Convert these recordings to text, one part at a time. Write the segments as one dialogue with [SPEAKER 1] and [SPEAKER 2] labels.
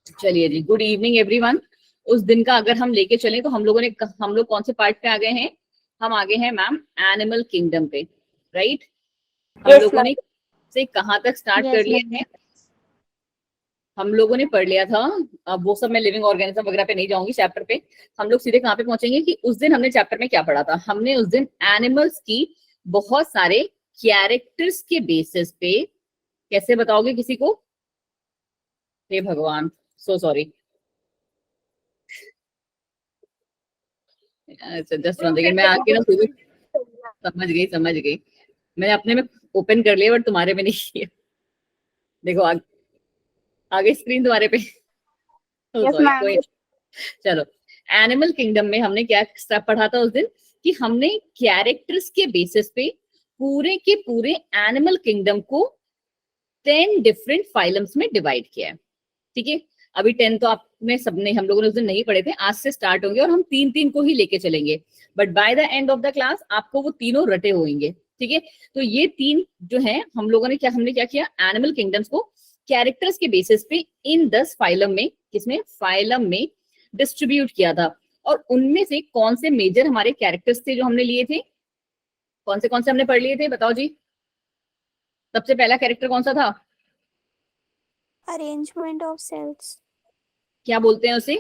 [SPEAKER 1] चलिए जी, good evening everyone. उस दिन का अगर हम लेके चलें तो हम लोग कौन से पार्ट पे आ गए हैं? हम आ गए हैं मैम एनिमल किंगडम पे, राइट? हम लोगों ने से कहाँ तक स्टार्ट कर लिए थे? हम लोगों ने पढ़ लिया था। अब वो सब मैं लिविंग ऑर्गेनिज्म वगैरह पे नहीं जाऊंगी चैप्टर पे। हम लोग सीधे कहाँ पे पहुंचेंगे कि उस दिन हमने चैप्टर में क्या पढ़ा था। हमने उस दिन एनिमल्स की बहुत सारे कैरेक्टर्स के बेसिस पे, कैसे बताओगे किसी को? हे भगवान, सो सॉरी। अच्छा, जस्ट वन सेकंड, मैं आके ना समझ गई। मैंने अपने में ओपन कर लिया बट तुम्हारे में नहीं किया। देखो आगे स्क्रीन तुम्हारे पे। सॉरी, कोई। चलो, एनिमल किंगडम में हमने क्या स्टेप पढ़ा था उस दिन कि हमने कैरेक्टर्स के बेसिस पे पूरे के पूरे एनिमल किंगडम को 10 डिफरेंट फाइलम्स में डिवाइड किया है। ठीक है, अभी 10 तो आपने सबने हम लोगों ने उस दिन नहीं पढ़े थे, आज से स्टार्ट होंगे और हम तीन तीन को ही लेके चलेंगे। But by the end of the class आपको वो तीनों रटे होंगे। ठीक है, तो ये तीन जो है हम लोगों ने हमने क्या किया, एनिमल किंगडम्स को कैरेक्टर्स के बेसिस पे इन 10 फाइलम में, किसमें, फाइलम में डिस्ट्रीब्यूट किया था। और उनमें से कौन से मेजर हमारे कैरेक्टर्स थे जो हमने लिए थे? कौन से हमने पढ़ लिए थे, बताओ जी। सबसे पहला कैरेक्टर कौन सा था?
[SPEAKER 2] Arrangement of cells.
[SPEAKER 1] क्या बोलते हैं उसे?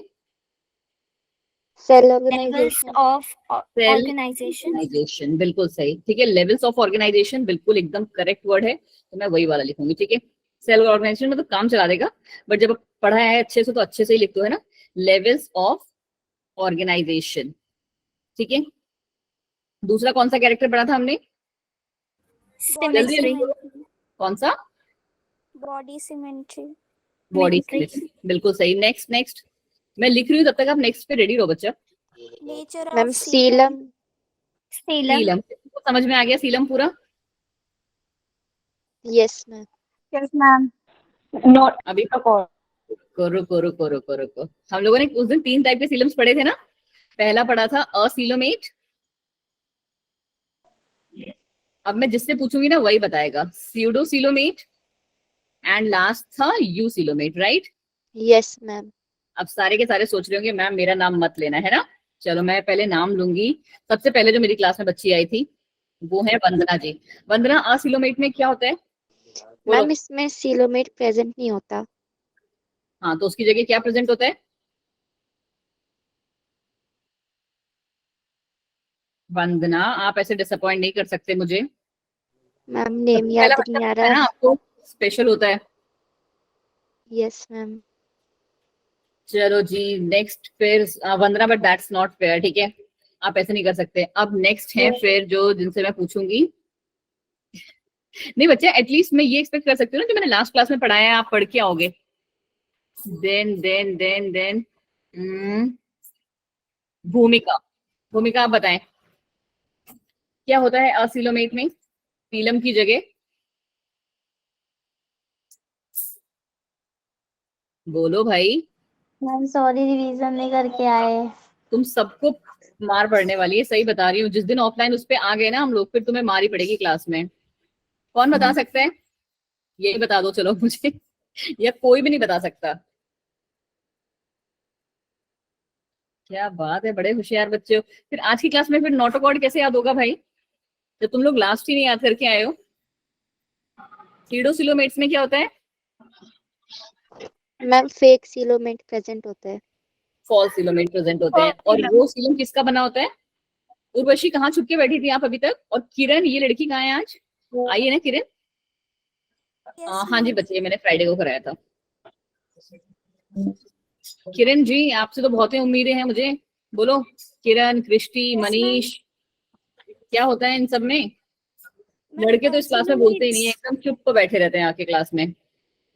[SPEAKER 3] Cell
[SPEAKER 2] levels of organisation.
[SPEAKER 1] बिल्कुल सही। ठीक है, लेवल्स ऑफ ऑर्गेनाइजेशन बिल्कुल एकदम करेक्ट वर्ड है, तो मैं वही वाला लिखूंगी। ठीक है, सेल ऑर्गेनाइजेशन मतलब काम चला देगा, बट जब पढ़ा है अच्छे से तो अच्छे से ही लिखते हो, है ना? Levels of organisation. ठीक है, दूसरा कौन सा कैरेक्टर पढ़ा था हमने?
[SPEAKER 2] सिमेट्री।
[SPEAKER 1] कौन सा?
[SPEAKER 2] Body symmetry.
[SPEAKER 1] बॉडी सिमेट्री, बिल्कुल सही। नेक्स्ट मैं लिख रही हूँ, तब तक आप नेक्स्ट पे रेडी रहो बच्चा।
[SPEAKER 2] नेचर
[SPEAKER 3] मैम
[SPEAKER 2] ऑफ
[SPEAKER 3] सीलम।
[SPEAKER 1] सीलम समझ में आ गया? सीलम पूरा?
[SPEAKER 3] Yes ma'am.
[SPEAKER 2] Yes ma'am.
[SPEAKER 1] अभी रुको। हम लोगों ने उस दिन 3 टाइप के सीलम्स पढ़े थे ना। पहला पढ़ा था असीलोमेट। अब मैं जिससे पूछूंगी ना वही बताएगा। स्यूडोसीलोमेट एंड लास्ट था यूसीलोमेट, राइट?
[SPEAKER 3] Yes ma'am.
[SPEAKER 1] अब सारे के सारे सोच रहे होंगे मैम मेरा नाम मत लेना, है ना? चलो मैं पहले नाम लूंगी। सबसे पहले जो मेरी क्लास में बच्ची आई थी वो है वंदना जी। वंदना, असीलोमेट में क्या होता है?
[SPEAKER 3] मैम इसमें सीलोमेट प्रेजेंट नहीं होता।
[SPEAKER 1] हाँ, तो उसकी जगह क्या प्रेजेंट होता है? वंदना, आप ऐसे डिसअपॉइंट नहीं कर सकते मुझे।
[SPEAKER 3] मैम नेम
[SPEAKER 1] पहला
[SPEAKER 3] याद
[SPEAKER 1] बच्चा
[SPEAKER 3] नहीं आ
[SPEAKER 1] है
[SPEAKER 3] रहा।
[SPEAKER 1] ना, आपको स्पेशल होता है।
[SPEAKER 3] Yes ma'am.
[SPEAKER 1] चलो जी, नेक्स्ट फिर वंदना, बट दैट्स नॉट फेयर। ठीक है, आप ऐसे नहीं कर सकते। अब नेक्स्ट है फिर जो जिनसे मैं पूछूंगी। नहीं बच्चे, एटलीस्ट मैं ये एक्सपेक्ट कर सकती हूँ ना, जो मैंने लास्ट क्लास में पढ़ाया है आप पढ़ के आओगे। देन भूमिका। भूमिका, आप बताएं क्या होता है असीलोमेट में सीलम की जगह? बोलो भाई।
[SPEAKER 2] मैम सॉरी, रिवीजन नहीं करके आए।
[SPEAKER 1] तुम सबको मार पड़ने वाली है, सही बता रही हूँ। जिस दिन ऑफलाइन उस पे आ गए ना हम लोग, फिर तुम्हें मार ही पड़ेगी क्लास में। कौन बता सकता है? यही बता दो चलो मुझे। या कोई भी नहीं बता सकता? क्या बात है, बड़े होशियार बच्चे हो। फिर आज की क्लास में फिर नॉट अकॉर्ड कैसे याद होगा भाई, जब तुम लोग लास्ट ही नहीं याद करके आए हो? सीडोसिलोमेट्स में क्या होता है?
[SPEAKER 3] मैम फेक सीलोमेट प्रेजेंट होता है।
[SPEAKER 1] फॉल्स सीलोमेट प्रेजेंट होते हैं। और वो सीलम किसका बना होता है? उर्वशी, कहाँ छुप के बैठी थी आप अभी तक? और किरण, ये लड़की कहाँ है आज? आई है ना किरण? हाँ जी बच्चे, मैंने फ्राइडे को कराया था। किरण जी, आपसे तो बहुत ही उम्मीदें हैं मुझे। बोलो, किरण, कृष्टि, मनीष, क्या होता है इन सब में? लड़के तो इस क्लास में बोलते ही नहीं है, एकदम चुप बैठे रहते हैं आके क्लास में।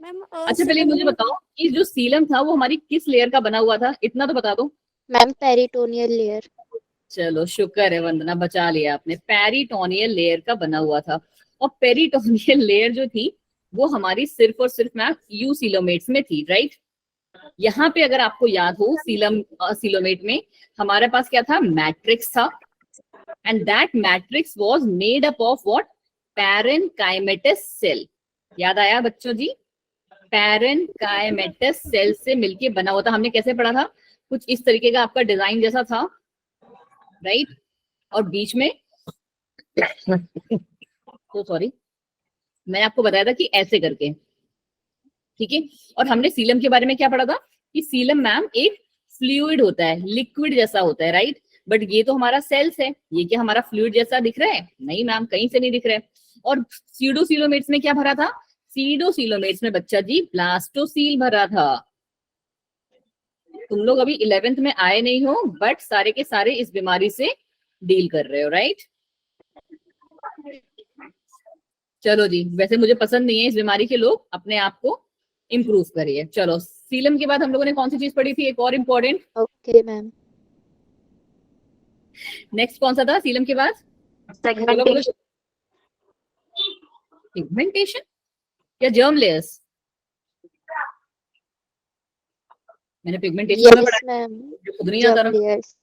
[SPEAKER 1] अच्छा पहले मुझे बताओ कि जो सीलम था वो हमारी किस लेयर का बना हुआ था, इतना तो बता दो।
[SPEAKER 3] Ma'am peritoneal layer.
[SPEAKER 1] चलो शुक्र है वंदना, बचा लिया आपने। पेरिटोनियल लेयर का बना हुआ था। और पेरिटोनियल लेयर जो थी वो हमारी सिर्फ और सिर्फ मैम यूसीलोमेट्स में थी, राइट? यहाँ पे अगर आपको याद हो सीलोमेट में हमारे पास क्या था? मैट्रिक्स था। And that matrix was made up of what? Parenchymatous cell. याद आया बच्चों जी? पैरेन्काइमेटस सेल से मिलके बना होता। हमने कैसे पढ़ा था? कुछ इस तरीके का आपका डिजाइन जैसा था, राइट? और बीच में तो सॉरी, मैंने आपको बताया था कि ऐसे करके, ठीक है। और हमने सीलम के बारे में क्या पढ़ा था कि सीलम मैम एक फ्लूइड होता है, लिक्विड जैसा होता है, राइट? बट ये तो हमारा सेल्स है, ये क्या हमारा फ्लूइड जैसा दिख रहा है? नहीं मैम, कहीं से नहीं दिख रहा है। और सीडोसीलोमेट्स में क्या भरा था? सीडोसीलोमेट्स में बच्चा जी ब्लास्टोसील भरा था। तुम लोग अभी 11th में आए नहीं हो, बट सारे के सारे इस बीमारी से डील कर रहे हो, राइट? चलो जी, वैसे मुझे पसंद नहीं है इस बीमारी के लोग, अपने आप को इम्प्रूव करिए। चलो, सीलम के बाद हम लोगों ने कौन सी चीज पढ़ी थी? एक और इम्पोर्टेंट।
[SPEAKER 3] Okay ma'am.
[SPEAKER 1] नेक्स्ट कौन सा था सीलम के बाद?
[SPEAKER 3] सेगमेंटेशन।
[SPEAKER 1] पिगमेंटेशन या जर्म लेयर्स? मैंने पिगमेंटेशन में
[SPEAKER 3] यस
[SPEAKER 1] पढ़ा,
[SPEAKER 3] मैम,
[SPEAKER 1] जो खुद नहीं आता
[SPEAKER 3] जर्म
[SPEAKER 1] ना।
[SPEAKER 3] लेयर्स।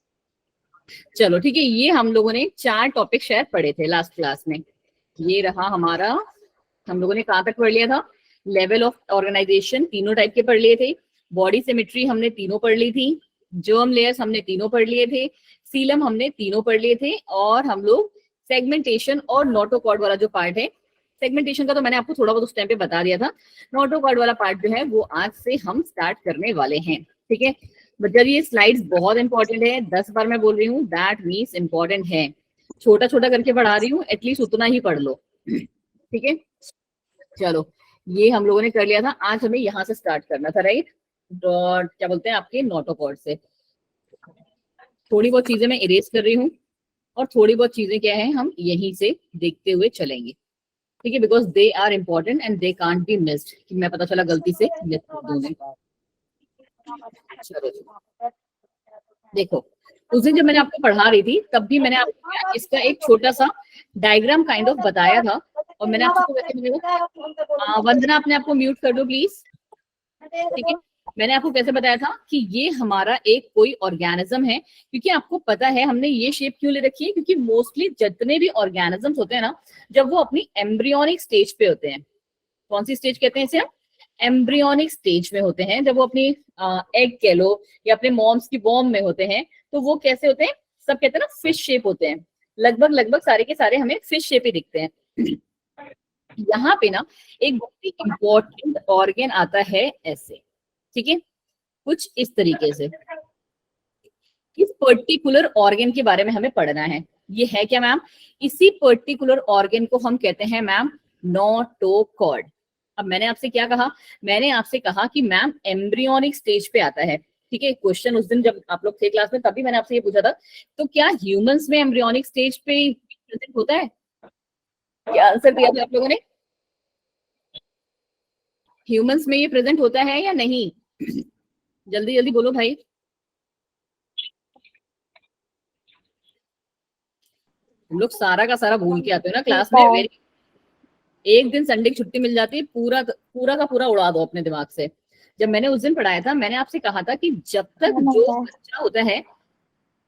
[SPEAKER 1] चलो ठीक है, ये हम लोगों ने 4 टॉपिक शायद पढ़े थे लास्ट क्लास में। ये रहा हमारा, हम लोगों ने कहाँ तक पढ़ लिया था? लेवल ऑफ ऑर्गेनाइजेशन तीनों टाइप के पढ़ लिए थे, बॉडी सिमेट्री हमने तीनों पढ़ ली थी, जर्म लेयर्स हमने तीनों पढ़ लिए थे, सीलम हमने तीनों पढ़ लिए थे, और हम लोग सेगमेंटेशन और नोटोकॉर्ड वाला जो पार्ट है, सेगमेंटेशन का तो मैंने आपको थोड़ा बहुत उस टाइम पे बता दिया था, नोटोकॉर्ड वाला पार्ट जो है वो आज से हम स्टार्ट करने वाले हैं, ठीक है बच्चा जी। ये स्लाइड्स बहुत इंपॉर्टेंट है, 10 बार मैं बोल रही हूँ, दैट मीन्स इंपॉर्टेंट है। छोटा छोटा करके पढ़ा रही हूँ, एटलीस्ट उतना ही पढ़ लो, ठीक है। चलो, ये हम लोगों ने कर लिया था। आज हमें यहाँ से स्टार्ट करना था, राइट? क्या बोलते हैं आपके नोटोकॉर्ड से। थोड़ी बहुत चीजें मैं इरेज कर रही हूँ, और थोड़ी बहुत चीजें क्या है हम यहीं से देखते हुए चलेंगे, ठीक है, because they are important and they can't be missed, कि मैं पता चला गलती से मिस कर दूंगी। चलो देखो, उस दिन जब मैंने आपको पढ़ा रही थी तब भी मैंने आपको इसका एक छोटा सा डायग्राम काइंड ऑफ बताया था, और मैंने आपको वंदना अपने आपको म्यूट कर दो प्लीज, ठीक है। मैंने आपको कैसे बताया था कि ये हमारा एक कोई ऑर्गेनिज्म है, क्योंकि आपको पता है हमने ये शेप क्यों ले रखी है, क्योंकि मोस्टली जितने भी ऑर्गेनिजम्स होते हैं ना, जब वो अपनी एम्ब्रियोनिक स्टेज पे होते हैं, कौन सी स्टेज कहते हैं इसे हम? एम्ब्रियोनिक स्टेज में होते हैं, जब वो अपनी एग कह लो या अपने मॉम्स की वॉर्म में होते हैं, तो वो कैसे होते हैं? सब कहते हैं ना फिश शेप होते हैं, लगभग लगभग सारे के सारे हमें फिश शेप ही दिखते हैं। यहाँ पे ना एक बहुत ही इंपॉर्टेंट ऑर्गन आता है ऐसे, ठीक है, कुछ इस तरीके से। इस पर्टिकुलर ऑर्गन के बारे में हमें पढ़ना है। ये है क्या मैम? इसी पर्टिकुलर ऑर्गन को हम कहते हैं मैम नोटोकॉर्ड। अब मैंने आपसे क्या कहा? मैंने आपसे कहा कि मैम एम्ब्रियोनिक स्टेज पे आता है, ठीक है। क्वेश्चन उस दिन जब आप लोग थे क्लास में तभी मैंने आपसे ये पूछा था, तो क्या ह्यूमंस में एम्ब्रियोनिक स्टेज पे प्रेजेंट होता है? क्या आंसर दिया था आप लोगों ने? ह्यूमंस में ये प्रेजेंट होता है या नहीं? जल्दी जल्दी बोलो भाई। हम लोग सारा का सारा भूल के आते हो ना क्लास में। वेरी, एक दिन संडे की छुट्टी मिल जाती है, पूरा पूरा का पूरा उड़ा दो अपने दिमाग से। जब मैंने उस दिन पढ़ाया था, मैंने आपसे कहा था कि जब तक जो बच्चा होता है,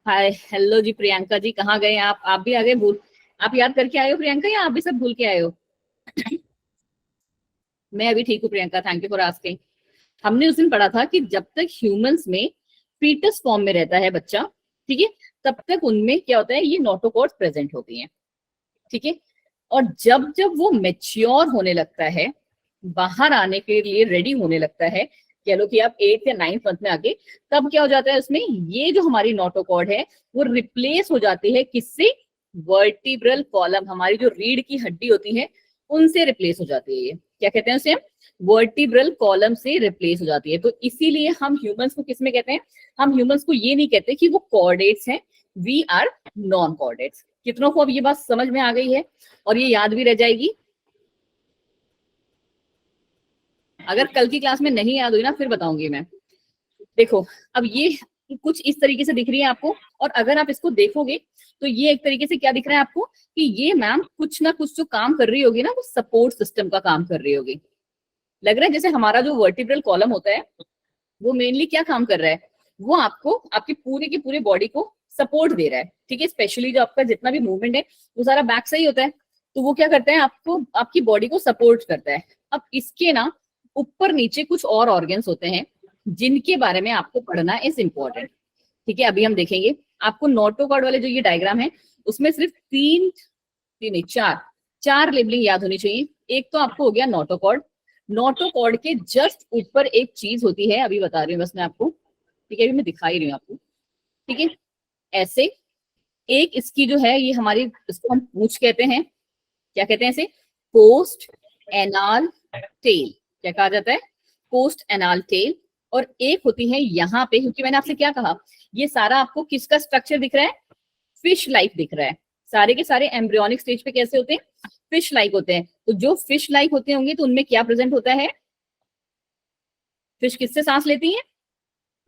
[SPEAKER 1] हाय हेलो जी प्रियंका जी, कहाँ गए आप भी आ गए भूल, आप याद करके आए हो प्रियंका, या आप भी सब भूल के आए हो? मैं अभी ठीक हूँ Priyanka, thank you for asking. हमने उस दिन पढ़ा था कि जब तक ह्यूमंस में फीटस फॉर्म में रहता है बच्चा, ठीक है, तब तक उनमें क्या होता है, ये नोटोकॉर्ड्स प्रेजेंट होती हैं, ठीक है। और जब जब वो मेच्योर होने लगता है, बाहर आने के लिए रेडी होने लगता है, कह लो कि आप 8th या 9th मंथ में आके, तब क्या हो जाता है उसमें, ये जो हमारी नोटोकॉर्ड है वो रिप्लेस हो जाती है किससे? वर्टिब्रल कॉलम, हमारी जो रीढ़ की हड्डी होती है उनसे रिप्लेस हो जाती है। ये क्या कहते हैं उसे? वर्टिब्रल कॉलम से रिप्लेस हो जाती है। तो इसीलिए हम ह्यूमंस को किस में कहते हैं? हम ह्यूमंस को ये नहीं कहते कि वो कॉर्डेट्स हैं, वी आर नॉन कॉर्डेट्स। कितनों को अब ये बात समझ में आ गई है और ये याद भी रह जाएगी? अगर कल की क्लास में नहीं याद हुई ना, फिर बताऊंगी मैं। देखो, अब ये कुछ इस तरीके से दिख रही है आपको, और अगर आप इसको देखोगे तो ये एक तरीके से क्या दिख रहा है आपको कि ये मैम कुछ ना कुछ जो काम कर रही होगी ना, वो सपोर्ट सिस्टम का काम कर रही होगी। लग रहा है जैसे हमारा जो वर्टिब्रल कॉलम होता है वो मेनली क्या काम कर रहा है, वो आपको आपकी पूरे की पूरे बॉडी को सपोर्ट दे रहा है, ठीक है। स्पेशली जो आपका जितना भी मूवमेंट है वो सारा बैक से ही होता है, तो वो क्या करता है, आपको आपकी बॉडी को सपोर्ट करता है। अब इसके ना ऊपर नीचे कुछ और ऑर्गन्स होते हैं जिनके बारे में आपको पढ़ना इज इम्पोर्टेंट। ठीक है, अभी हम देखेंगे। आपको नोटोकॉर्ड वाले जो ये डायग्राम है उसमें सिर्फ तीन तीन नहीं चार लेबलिंग याद होनी चाहिए। एक तो आपको हो गया नोटोकॉर्ड। नोटोकॉर्ड के जस्ट ऊपर एक चीज होती है, अभी बता रही हूँ बस मैं आपको। ठीक है, अभी मैं दिखा ही रही हूँ आपको। ठीक है, ऐसे एक इसकी जो है ये हमारी, इसको हम पूंछ कहते हैं। क्या कहते हैं इसे? Post anal tail. क्या कहा जाता है? Post anal tail. और एक होती है यहाँ पे, क्योंकि मैंने आपसे क्या कहा, ये सारा आपको किसका स्ट्रक्चर दिख रहा है? फिश लाइक दिख रहा है। सारे के सारे एम्ब्रियोनिक स्टेज पे कैसे होते हैं? फिश लाइक होते हैं। तो जो फिश लाइक होते होंगे तो उनमें क्या प्रेजेंट होता है? फिश किससे सांस लेती है?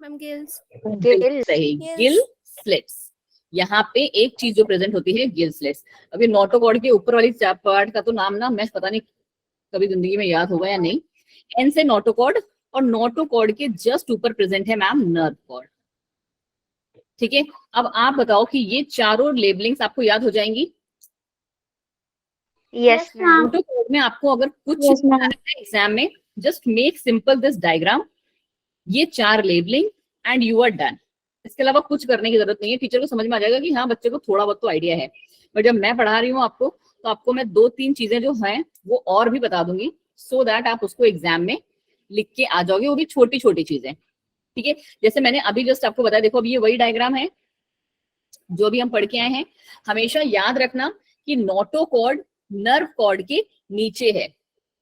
[SPEAKER 2] Ma'am gills.
[SPEAKER 3] गिल्स।
[SPEAKER 1] सही,
[SPEAKER 2] Gills.
[SPEAKER 1] Gill slits. यहाँ पे एक चीज जो प्रेजेंट होती है, गिल स्लिट्स। अभी नोटोकॉर्ड के ऊपर वाली पार्ट का तो नाम ना मैं पता नहीं कभी जिंदगी में याद होगा या नहीं। एन से नोटोकॉर्ड, और नोटोकॉर्ड के जस्ट ऊपर प्रेजेंट है मैम नर्व कॉर्ड। ठीक है, अब आप बताओ कि ये चारों लेबलिंग्स आपको याद हो जाएंगी?
[SPEAKER 3] Yes ma'am.
[SPEAKER 1] नोटोकॉर्ड में आपको अगर कुछ
[SPEAKER 2] Yes, ma'am.
[SPEAKER 1] एग्जाम में, just make simple this diagram, ये चार labelling and you are done. इसके अलावा कुछ करने की जरूरत नहीं है। टीचर को समझ में आ जाएगा कि हाँ बच्चे को थोड़ा बहुत तो आइडिया है। बट जब मैं पढ़ा रही हूँ आपको, तो आपको मैं 2-3 चीजें जो हैं वो और भी बता दूंगी, सो दैट आप उसको एग्जाम में लिख के आ जाओगे, वो भी छोटी छोटी चीजें। ठीक है, जैसे मैंने अभी जस्ट आपको बताया, देखो अभी ये वही डायग्राम है जो भी हम पढ़ के आए हैं। हमेशा याद रखना कि नोटोकॉर्ड नर्व कॉर्ड के नीचे है।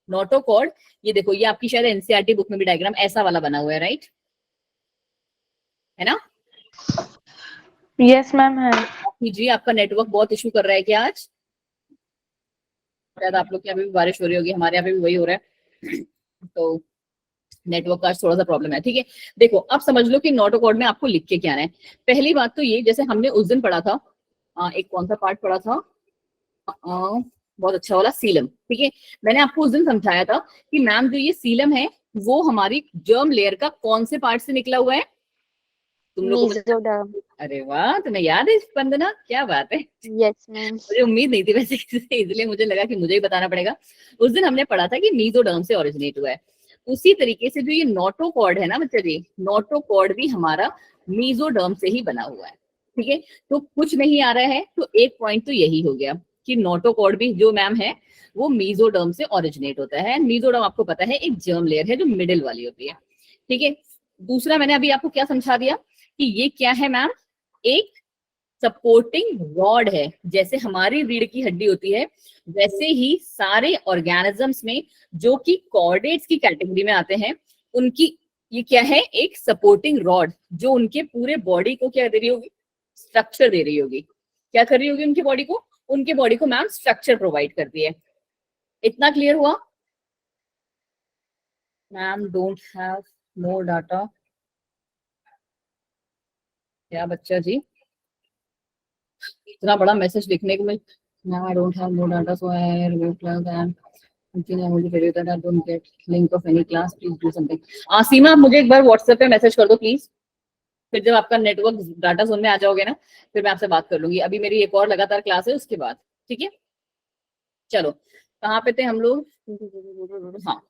[SPEAKER 1] नोटोकॉर्ड, ये देखो, ये आपकी शायद एनसीईआरटी बुक में भी डायग्राम ऐसा वाला बना हुआ है, राइट? है ना?
[SPEAKER 4] यस मैम है।
[SPEAKER 1] जी, आपका नेटवर्क बहुत इशू कर रहा है क्या आज? शायद आप लोग के यहाँ पे भी बारिश हो रही होगी, हमारे यहाँ पे भी वही हो रहा है। तो नेटवर्क का थोड़ा सा प्रॉब्लम है। ठीक है, देखो अब समझ लो कि नोटोकॉर्ड में आपको लिख के क्या आना है। पहली बात तो ये, जैसे हमने उस दिन पढ़ा था, एक कौन सा पार्ट पढ़ा था, बहुत अच्छा वाला सीलम। ठीक है, मैंने आपको उस दिन समझाया था कि मैम जो ये सीलम है वो हमारी जर्म लेयर का कौन से पार्ट से निकला हुआ है? तुम लोग को
[SPEAKER 3] मेसोडर्म।
[SPEAKER 1] अरे वाह, तुम्हें याद है वंदना, क्या बात है।
[SPEAKER 3] Yes ma'am.
[SPEAKER 1] मुझे उम्मीद नहीं थी वैसे, इसलिए मुझे लगा कि मुझे ही बताना पड़ेगा। उस दिन हमने पढ़ा था कि मीजोडर्म से ओरिजिनेट हुआ है। उसी तरीके से जो ये नोटोकॉर्ड है ना बच्चा जी, नोटोकॉर्ड भी हमारा मीजोडर्म से ही बना हुआ है। ठीक है, तो कुछ नहीं आ रहा है तो एक पॉइंट तो यही हो गया कि नोटोकॉर्ड भी जो मैम है वो मीजोडर्म से ओरिजिनेट होता है। मीजोडर्म आपको पता है एक जर्म लेयर है जो मिडिल वाली होती है। ठीक है, दूसरा मैंने अभी आपको क्या समझा दिया कि ये क्या है मैम, एक सपोर्टिंग रॉड है। जैसे हमारी रीढ़ की हड्डी होती है, वैसे ही सारे ऑर्गेनिजम्स में जो कि कॉर्डेट्स की कैटेगरी में आते हैं, उनकी ये क्या है, एक सपोर्टिंग रॉड जो उनके पूरे बॉडी को क्या दे रही होगी, स्ट्रक्चर दे रही होगी। क्या कर रही होगी उनकी बॉडी को? उनके बॉडी को मैम स्ट्रक्चर प्रोवाइड करती है। इतना क्लियर हुआ? Ma'am don't have more data. क्या बच्चा जी, इतना बड़ा मैसेज लिखने को मैं, now I don't have more data so I removed class and continue I want to tell you that I don't get link of any class, please do something। सीमा, आप मुझे एक बार व्हाट्सएप पे मैसेज कर दो please. फिर जब आपका network data zone में आ जाओगे ना, फिर मैं आपसे बात कर लूंगी। अभी मेरी एक और लगातार क्लास है उसके बाद। ठीक है, चलो कहाँ पे थे हम लोग? हाँ,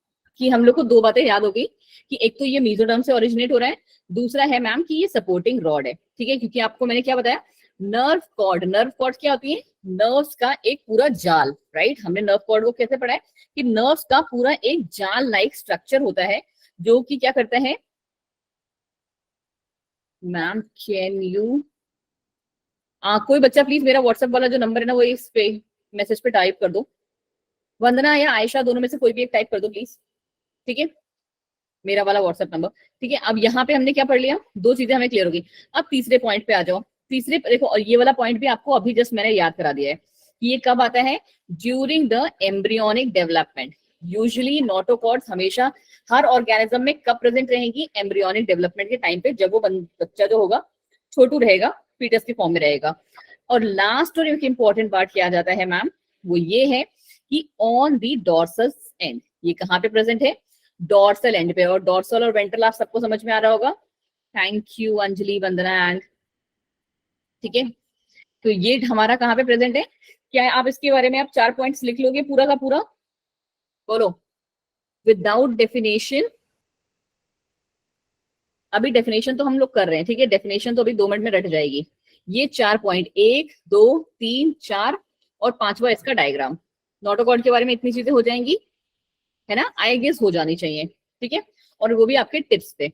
[SPEAKER 1] कि हम लोग को दो बातें याद हो गई कि एक तो ये मीजोडर्म से ओरिजिनेट हो रहा है, दूसरा है मैम कि ये सपोर्टिंग रॉड है। ठीक है, क्योंकि आपको मैंने क्या बताया, नर्व कॉर्ड, नर्व कॉर्ड क्या होती है? नर्व्स का एक पूरा जाल, राइट? हमने नर्व कॉर्ड को कैसे पढ़ा है कि नर्व्स का पूरा एक जाल लाइक स्ट्रक्चर होता है जो कि क्या करता है मैम, कैन यू कोई बच्चा प्लीज मेरा व्हाट्सएप वाला जो नंबर है ना वो इस पे मैसेज पे टाइप कर दो। वंदना या आयशा, दोनों में से कोई भी एक टाइप कर दो प्लीज। ठीक है, मेरा वाला व्हाट्सएप नंबर। ठीक है, अब यहाँ पे हमने क्या पढ़ लिया, दो चीजें हमें क्लियर होगी। अब तीसरे पॉइंट पे आ जाओ। तीसरे देखो, और ये वाला पॉइंट भी आपको अभी जस्ट मैंने याद करा दिया है कि ये कब आता है, during the embryonic development. Usually notochords हमेशा हर ऑर्गेनिज्म में कब प्रेजेंट रहेंगी? एम्ब्रियोनिक डेवलपमेंट के टाइम पे, जब वो बच्चा जो होगा छोटू रहेगा, फीटस के फॉर्म में रहेगा। और लास्ट और एक इंपॉर्टेंट पार्ट किया जाता है मैम, वो ये है कि ऑन दी डॉर्सल एंड। ये कहाँ पे प्रेजेंट है? डॉर्सल एंड पे। और डॉर्सल और वेंट्रल आप सबको समझ में आ रहा होगा। Thank you Anjali, Vandana and. ठीक है, तो ये हमारा कहाँ पे प्रेजेंट है? क्या आप इसके बारे में आप 4 पॉइंट्स लिख लोगे पूरा का पूरा? बोलो, विदाउट डेफिनेशन, अभी डेफिनेशन तो हम लोग कर रहे हैं, ठीक है, डेफिनेशन तो अभी 2 मिनट में रट जाएगी। ये 4 पॉइंट, 1 2 3 4 और 5वां इसका डायग्राम। नोटोकॉर्ड के बारे में इतनी चीजें हो जाएंगी, है ना, आई गेस हो जानी चाहिए, ठीक है, और वो भी आपके टिप्स पे।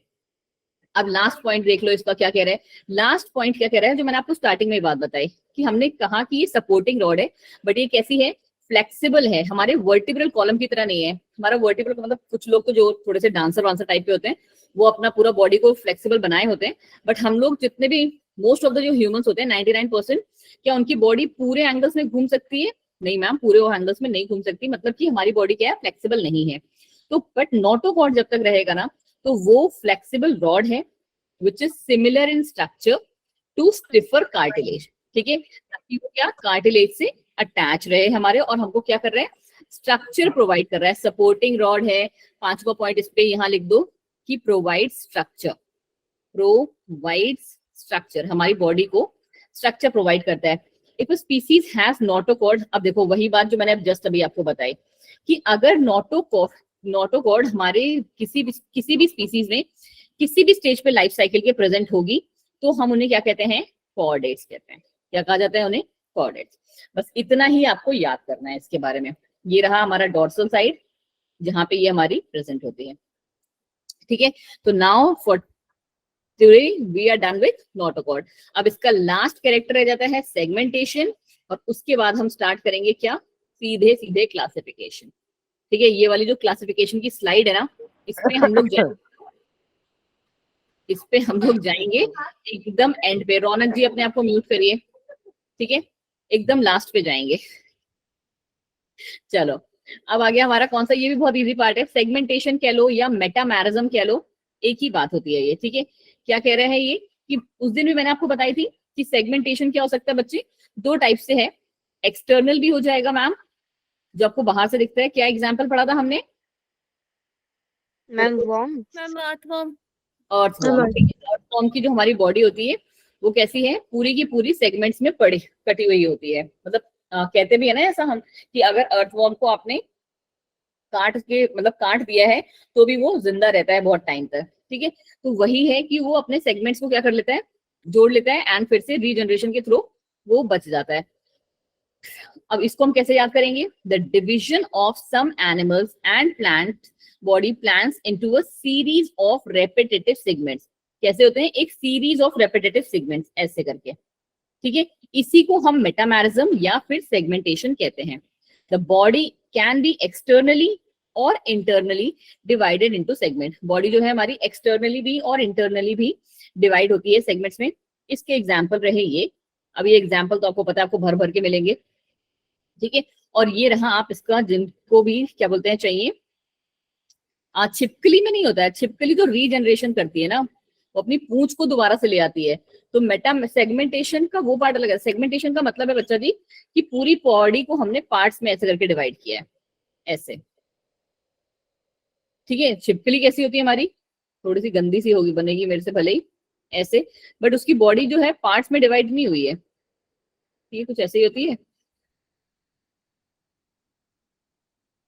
[SPEAKER 1] अब लास्ट पॉइंट देख लो इसका क्या कह रहा है। लास्ट पॉइंट क्या कह रहा है, जो मैंने आपको स्टार्टिंग में बात बताई कि हमने कहा कि ये सपोर्टिंग रॉड है, बट ये कैसी है, फ्लेक्सिबल है, हमारे वर्टिब्रल कॉलम की तरह नहीं है। हमारा वर्टिब्रल मतलब कुछ लोग तो जो थोड़े से डांसर वांसर टाइप के होते हैं वो अपना पूरा बॉडी को फ्लेक्सिबल बनाए होते हैं, बट हम लोग जितने भी मोस्ट ऑफ द जो ह्यूमंस होते हैं 99%, क्या उनकी बॉडी पूरे एंगल्स में घूम सकती है? नहीं मैम, पूरे एंगल्स में नहीं घूम सकती, मतलब कि हमारी बॉडी क्या है, फ्लेक्सिबल नहीं है। तो बट नोटोकॉर्ड जब तक रहेगा ना, तो वो फ्लेक्सिबल रॉड है which is similar in structure to stiffer cartilage, ठीक है, ताकि वो क्या कार्टिलेज से अटैच रहे हमारे, और हमको क्या कर रहे हैं, स्ट्रक्चर प्रोवाइड कर रहा है। सपोर्टिंग रॉड है, 5वां पॉइंट इस पे यहाँ लिख दो कि प्रोवाइड स्ट्रक्चर, प्रोवाइड स्ट्रक्चर, हमारी बॉडी को स्ट्रक्चर प्रोवाइड करता है। इफ स्पीसीज हैज नोटोकॉर्ड, अब देखो वही बात जो मैंने जस्ट अभी आपको बताई कि अगर नोटोकॉर्ड हमारे किसी भी स्पीसीज में किसी भी स्टेज पे लाइफ साइकिल के प्रेजेंट होगी, तो हम उन्हें क्या कहते हैं, कॉर्डेट्स कहते हैं। क्या कहा जाता है उन्हें, कॉर्डेट्स। बस इतना ही आपको याद करना है इसके बारे में। ये रहा हमारा डोर्सल साइड जहां पे ये हमारी प्रेजेंट होती है, ठीक है। तो now for today we are done with notochord. अब इसका लास्ट कैरेक्टर रह जाता है सेगमेंटेशन, और उसके बाद हम स्टार्ट करेंगे क्या, सीधे सीधे क्लासिफिकेशन, ठीक है। ये वाली जो क्लासिफिकेशन की स्लाइड है ना, इसमें हम लोग जाएंगे एकदम एंड पे। रौनक जी अपने आप को म्यूट करिए, ठीक है, एकदम लास्ट पे जाएंगे। चलो अब आ गया हमारा कौन सा, ये भी बहुत इजी पार्ट है, सेगमेंटेशन कह लो या मेटामेरिज्म कह लो, एक ही बात होती है ये, ठीक है। क्या कह रहे हैं ये कि उस दिन भी मैंने आपको बताई थी कि सेगमेंटेशन क्या हो सकता है बच्चे, 2 टाइप से है। एक्सटर्नल भी हो जाएगा मैम, जो आपको बाहर से दिखता है। क्या एग्जाम्पल पढ़ा था हमने
[SPEAKER 3] ma'am? Worm.
[SPEAKER 2] Ma'am earthworm.
[SPEAKER 1] Earthworm, ठीक है। अर्थवर्म की जो हमारी बॉडी होती है वो कैसी है, पूरी की पूरी सेगमेंट्स में कटी हुई होती है। मतलब कहते भी है ना ऐसा हम कि अगर अर्थवर्म को आपने काट दिया है तो भी वो जिंदा रहता है बहुत टाइम तक, ठीक है। तो वही है कि वो अपने सेगमेंट्स को क्या कर लेता है, जोड़ लेता है, एंड फिर से रीजनरेशन के थ्रू वो बच जाता है। अब इसको हम कैसे याद करेंगे, the division of some animals and plant body plans into a series of repetitive segments. कैसे होते हैं, एक सीरीज ऑफ रेपिटेटिव सेगमेंट्स ऐसे करके, ठीक है। इसी को हम मेटामेरिज्म या फिर सेगमेंटेशन कहते हैं। The body can be externally और internally divided into segment. Body जो है हमारी एक्सटर्नली भी और इंटरनली भी डिवाइड होती है सेगमेंट्स में। इसके एग्जाम्पल रहे ये, अब ये एग्जाम्पल तो आपको पता है, आपको भर भर के मिलेंगे, ठीक है। और ये रहा आप इसका, जिनको भी क्या बोलते हैं चाहिए, छिपकली में नहीं होता है, छिपकली तो रीजनरेशन करती है ना, वो अपनी पूंछ को दोबारा से ले आती है। तो मेटा सेगमेंटेशन का वो पार्ट अलग है। सेगमेंटेशन का मतलब है बच्चा जी कि पूरी बॉडी को हमने पार्ट्स में ऐसे करके डिवाइड किया है, ऐसे, ठीक है। छिपकली कैसी होती है हमारी, थोड़ी सी गंदी सी होगी, बनेगी मेरे से भले ही ऐसे, बट उसकी बॉडी जो है पार्ट्स में डिवाइड नहीं हुई है, ये कुछ ऐसे ही होती है,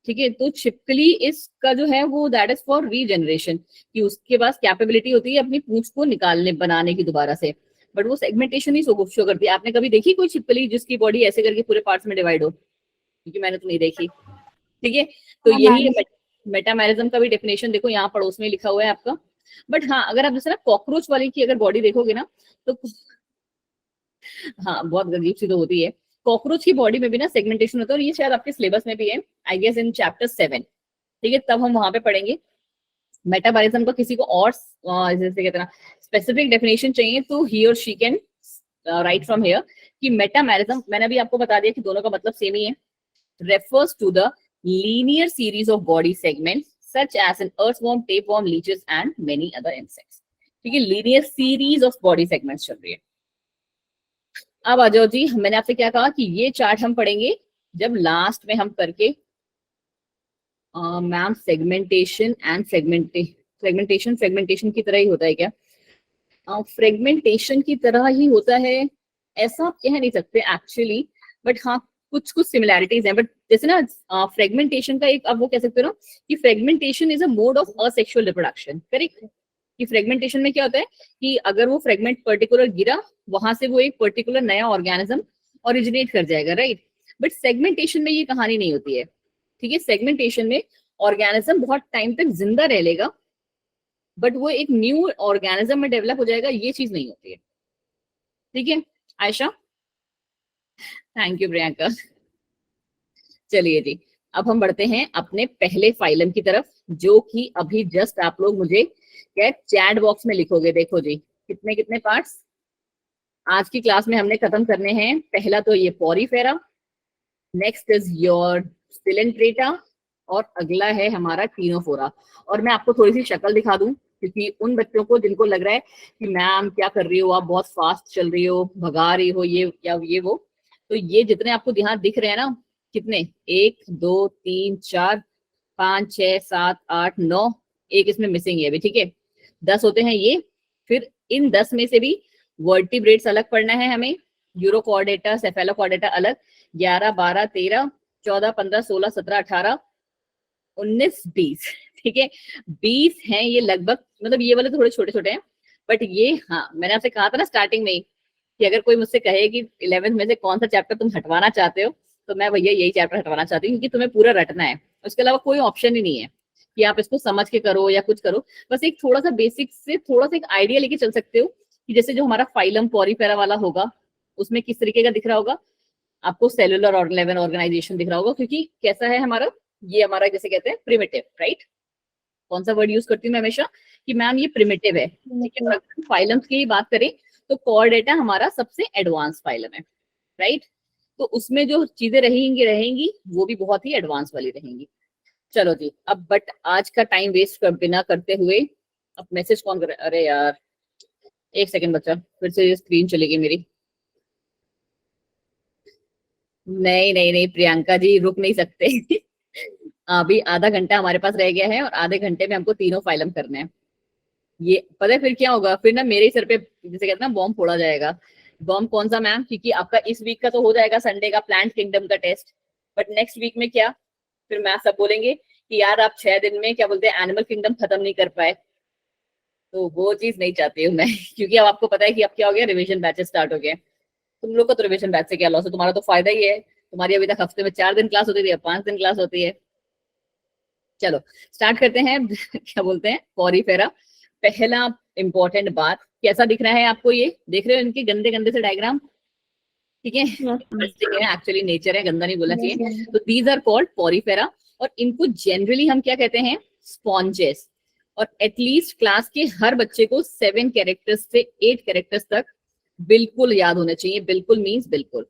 [SPEAKER 1] ठीक है। तो छिपकली इसका जो है वो दैट इज फॉर रीजनरेशन, कि उसके पास कैपेबिलिटी होती है अपनी पूंछ को निकालने बनाने की दोबारा से, बट वो सेगमेंटेशन ही शो करती है। आपने कभी देखी कोई छिपकली जिसकी बॉडी ऐसे करके पूरे पार्ट्स में डिवाइड हो? क्योंकि मैंने तो नहीं देखी, ठीक है। तो यही मेटामेरिज्म का भी डेफिनेशन देखो यहाँ पड़ोस में लिखा हुआ है आपका। बट हाँ, अगर आप जैसे ना कॉकरोच वाले की अगर बॉडी देखोगे ना, तो हाँ बहुत अजीब सी तो होती है। कॉकरोच की बॉडी में भी ना सेगमेंटेशन होता है, और ये शायद आपके सिलेबस में भी है, आई गेस इन चैप्टर 7, ठीक है, तब हम वहां पे पढ़ेंगे। मेटाबॉलिज्म का किसी को और जैसे कहते हैं स्पेसिफिक डेफिनेशन चाहिए तो ही और she can write from here कि मेटाबॉलिज्म, मैंने अभी आपको बता दिया कि दोनों का मतलब सेम ही है, refers to the linear series of body segments such as an earthworm, tapeworm, leeches and many other insects, ठीक है। Linear series of body segments चल रही है। अब आ जाओ जी, मैंने आपसे क्या कहा कि ये चार्ट हम पढ़ेंगे जब लास्ट में हम करके मैम सेगमेंटेशन एंड फ्रेगमेंटेशन की तरह ही होता है क्या? फ्रेगमेंटेशन की तरह ही होता है ऐसा आप कह नहीं सकते एक्चुअली, बट हाँ कुछ सिमिलैरिटीज हैं, बट जैसे ना फ्रेगमेंटेशन का एक, आप वो कह सकते हो ना कि fragmentation is a mode of asexual reproduction, correct. कि फ्रेगमेंटेशन में क्या होता है कि अगर वो फ्रेगमेंट पर्टिकुलर गिरा, वहां से वो एक पर्टिकुलर नया ऑर्गेनिज्म ओरिजिनेट कर जाएगा, राइट। बट सेगमेंटेशन में ये कहानी नहीं होती है, ठीक है। सेगमेंटेशन में ऑर्गेनिज्म बहुत टाइम तक जिंदा रह लेगा, बट वो एक न्यू ऑर्गेनिज्म में डेवलप हो जाएगा, ये चीज नहीं होती है, ठीक है आयशा। Thank you Priyanka. चलिए जी, अब हम बढ़ते हैं अपने पहले फाइलम की तरफ, जो कि अभी जस्ट आप लोग मुझे क्या चैट बॉक्स में लिखोगे। देखो जी, कितने कितने पार्ट्स आज की क्लास में हमने खत्म करने हैं। पहला तो ये Porifera, next is your Coelenterata, और अगला है हमारा टीनोफोरा। और मैं आपको थोड़ी सी शक्ल दिखा दूं, क्योंकि उन बच्चों को जिनको लग रहा है कि मैम क्या कर रही हो आप, बहुत फास्ट चल रही हो, भगा रही हो ये या ये वो, तो ये जितने आपको यहाँ दिख रहे हैं ना, कितने, 1 2 3 4 5 6 7 8 9, एक इसमें मिसिंग है अभी, ठीक है, 10 होते हैं ये। फिर इन 10 में से भी वर्टिब्रेट्स अलग पढ़ना है हमें, यूरोकॉर्डेटा, सेफेलोकॉर्डेटा अलग, 11 12 13 14 15 16 17 18 19 20, ठीक है, 20 हैं ये लगभग, मतलब ये वाले थोड़े छोटे छोटे हैं, बट ये, हाँ मैंने आपसे कहा था ना स्टार्टिंग में ही कि अगर कोई मुझसे कहे कि 11th में से कौन सा चैप्टर तुम हटवाना चाहते हो, तो मैं भैया यही चैप्टर हटवाना चाहती हूँ, क्योंकि तुम्हें पूरा रटना है, उसके अलावा कोई ऑप्शन ही नहीं है कि आप इसको समझ के करो या कुछ करो। बस एक थोड़ा सा बेसिक से थोड़ा सा एक आइडिया लेके चल सकते हो कि जैसे जो हमारा फाइलम पॉरीफेरा वाला होगा, उसमें किस तरीके का दिख रहा होगा आपको, सेलुलर और लेवल ऑर्गेनाइजेशन दिख रहा होगा, क्योंकि कैसा है हमारा, ये हमारा जैसे कहते हैं प्रिमिटिव, राइट। कौन सा वर्ड यूज करती हूँ मैं हमेशा कि मैम ये प्रिमिटिव है, ठीक है। अगर फाइलम्स की बात करें तो कॉर्डेटा हमारा सबसे एडवांस फाइलम है, राइट। तो उसमें जो चीजें रहेंगी रहेंगी वो भी बहुत ही एडवांस वाली रहेंगी। चलो जी, अब बट आज का टाइम वेस्ट कर बिना करते हुए, अब मैसेज कौन करे, अरे यार एक सेकंड बच्चा, फिर से स्क्रीन चलेगी मेरी। नहीं नहीं नहीं प्रियंका जी, रुक नहीं सकते। अभी आधा घंटा हमारे पास रह गया है, और आधे घंटे में हमको तीनों फाइलम करने हैं। ये पता है फिर क्या होगा, फिर ना मेरे ही सर पे जैसे कहते हैं ना बॉम्ब फोड़ा जाएगा। बॉम्ब कौन सा मैम, क्योंकि आपका इस वीक का तो हो जाएगा संडे का प्लांट किंगडम का टेस्ट, बट नेक्स्ट वीक में क्या, फिर मैम सब बोलेंगे कि यार आप 6 दिन में क्या बोलते हैं एनिमल किंगडम खत्म नहीं कर पाए। तो वो चीज नहीं चाहती हूँ मैं। क्योंकि अब आपको पता है कि अब क्या हो गया, रिविजन बैचेस स्टार्ट हो गए। तुम लोग का तो रिविजन बैच से क्या लॉस है, तुम्हारा तो फायदा ही है, तुम्हारी अभी तक हफ्ते में 4 दिन क्लास होती थी, अब 5 दिन क्लास होती है। चलो स्टार्ट करते हैं। क्या बोलते हैं पॉरीफेरा। पहला इंपॉर्टेंट बात, कैसा दिख रहा है आपको, ये देख रहे हो इनके गंदे गंदे से डायग्राम, ठीक है, एक्चुअली नेचर है, गंदा नहीं बोलना चाहिए। तो दीज आर कॉल्ड पॉरीफेरा, और इनको जनरली हम क्या कहते हैं, स्पॉन्जेस। और एटलीस्ट क्लास के हर बच्चे को 7 कैरेक्टर्स से 8 कैरेक्टर्स तक बिल्कुल याद होने चाहिए। बिल्कुल मीन्स बिल्कुल,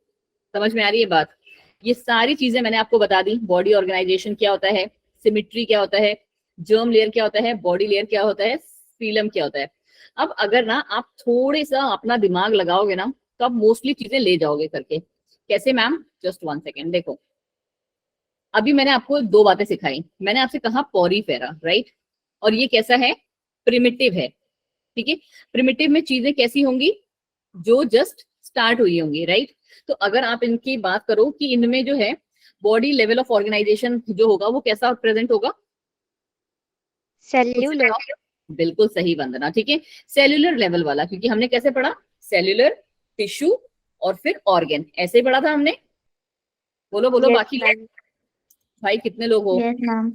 [SPEAKER 1] समझ में आ रही है बात। ये सारी चीजें मैंने आपको बता दी, बॉडी ऑर्गेनाइजेशन क्या होता है, सिमिट्री क्या होता है, जर्म लेयर क्या होता है, बॉडी लेयर क्या होता है, सीलम क्या होता है। अब अगर ना आप थोड़े सा अपना दिमाग लगाओगे ना, तो आप मोस्टली चीजें ले जाओगे करके। कैसे मैम, जस्ट 1 सेकेंड, देखो अभी मैंने आपको 2 बातें सिखाई। मैंने आपसे कहा पॉरीफेरा, राइट, और ये कैसा है, प्रिमिटिव है, ठीक है। प्रिमिटिव में चीजें कैसी होंगी, जो जस्ट स्टार्ट हुई होंगी, राइट। तो अगर आप इनकी बात करो कि इनमें जो है बॉडी लेवल ऑफ ऑर्गेनाइजेशन जो होगा वो कैसा प्रेजेंट होगा,
[SPEAKER 3] सेल्यूलर।
[SPEAKER 1] बिल्कुल सही वंदना, ठीक है, सेल्यूलर लेवल वाला। क्योंकि हमने कैसे पढ़ा, सेल्यूलर, टिश्यू और फिर ऑर्गन, ऐसे ही पढ़ा था हमने। बोलो बोलो
[SPEAKER 3] Yes,
[SPEAKER 1] बाकी
[SPEAKER 3] ma'am.
[SPEAKER 1] भाई कितने लोग हो,
[SPEAKER 2] यस मैम।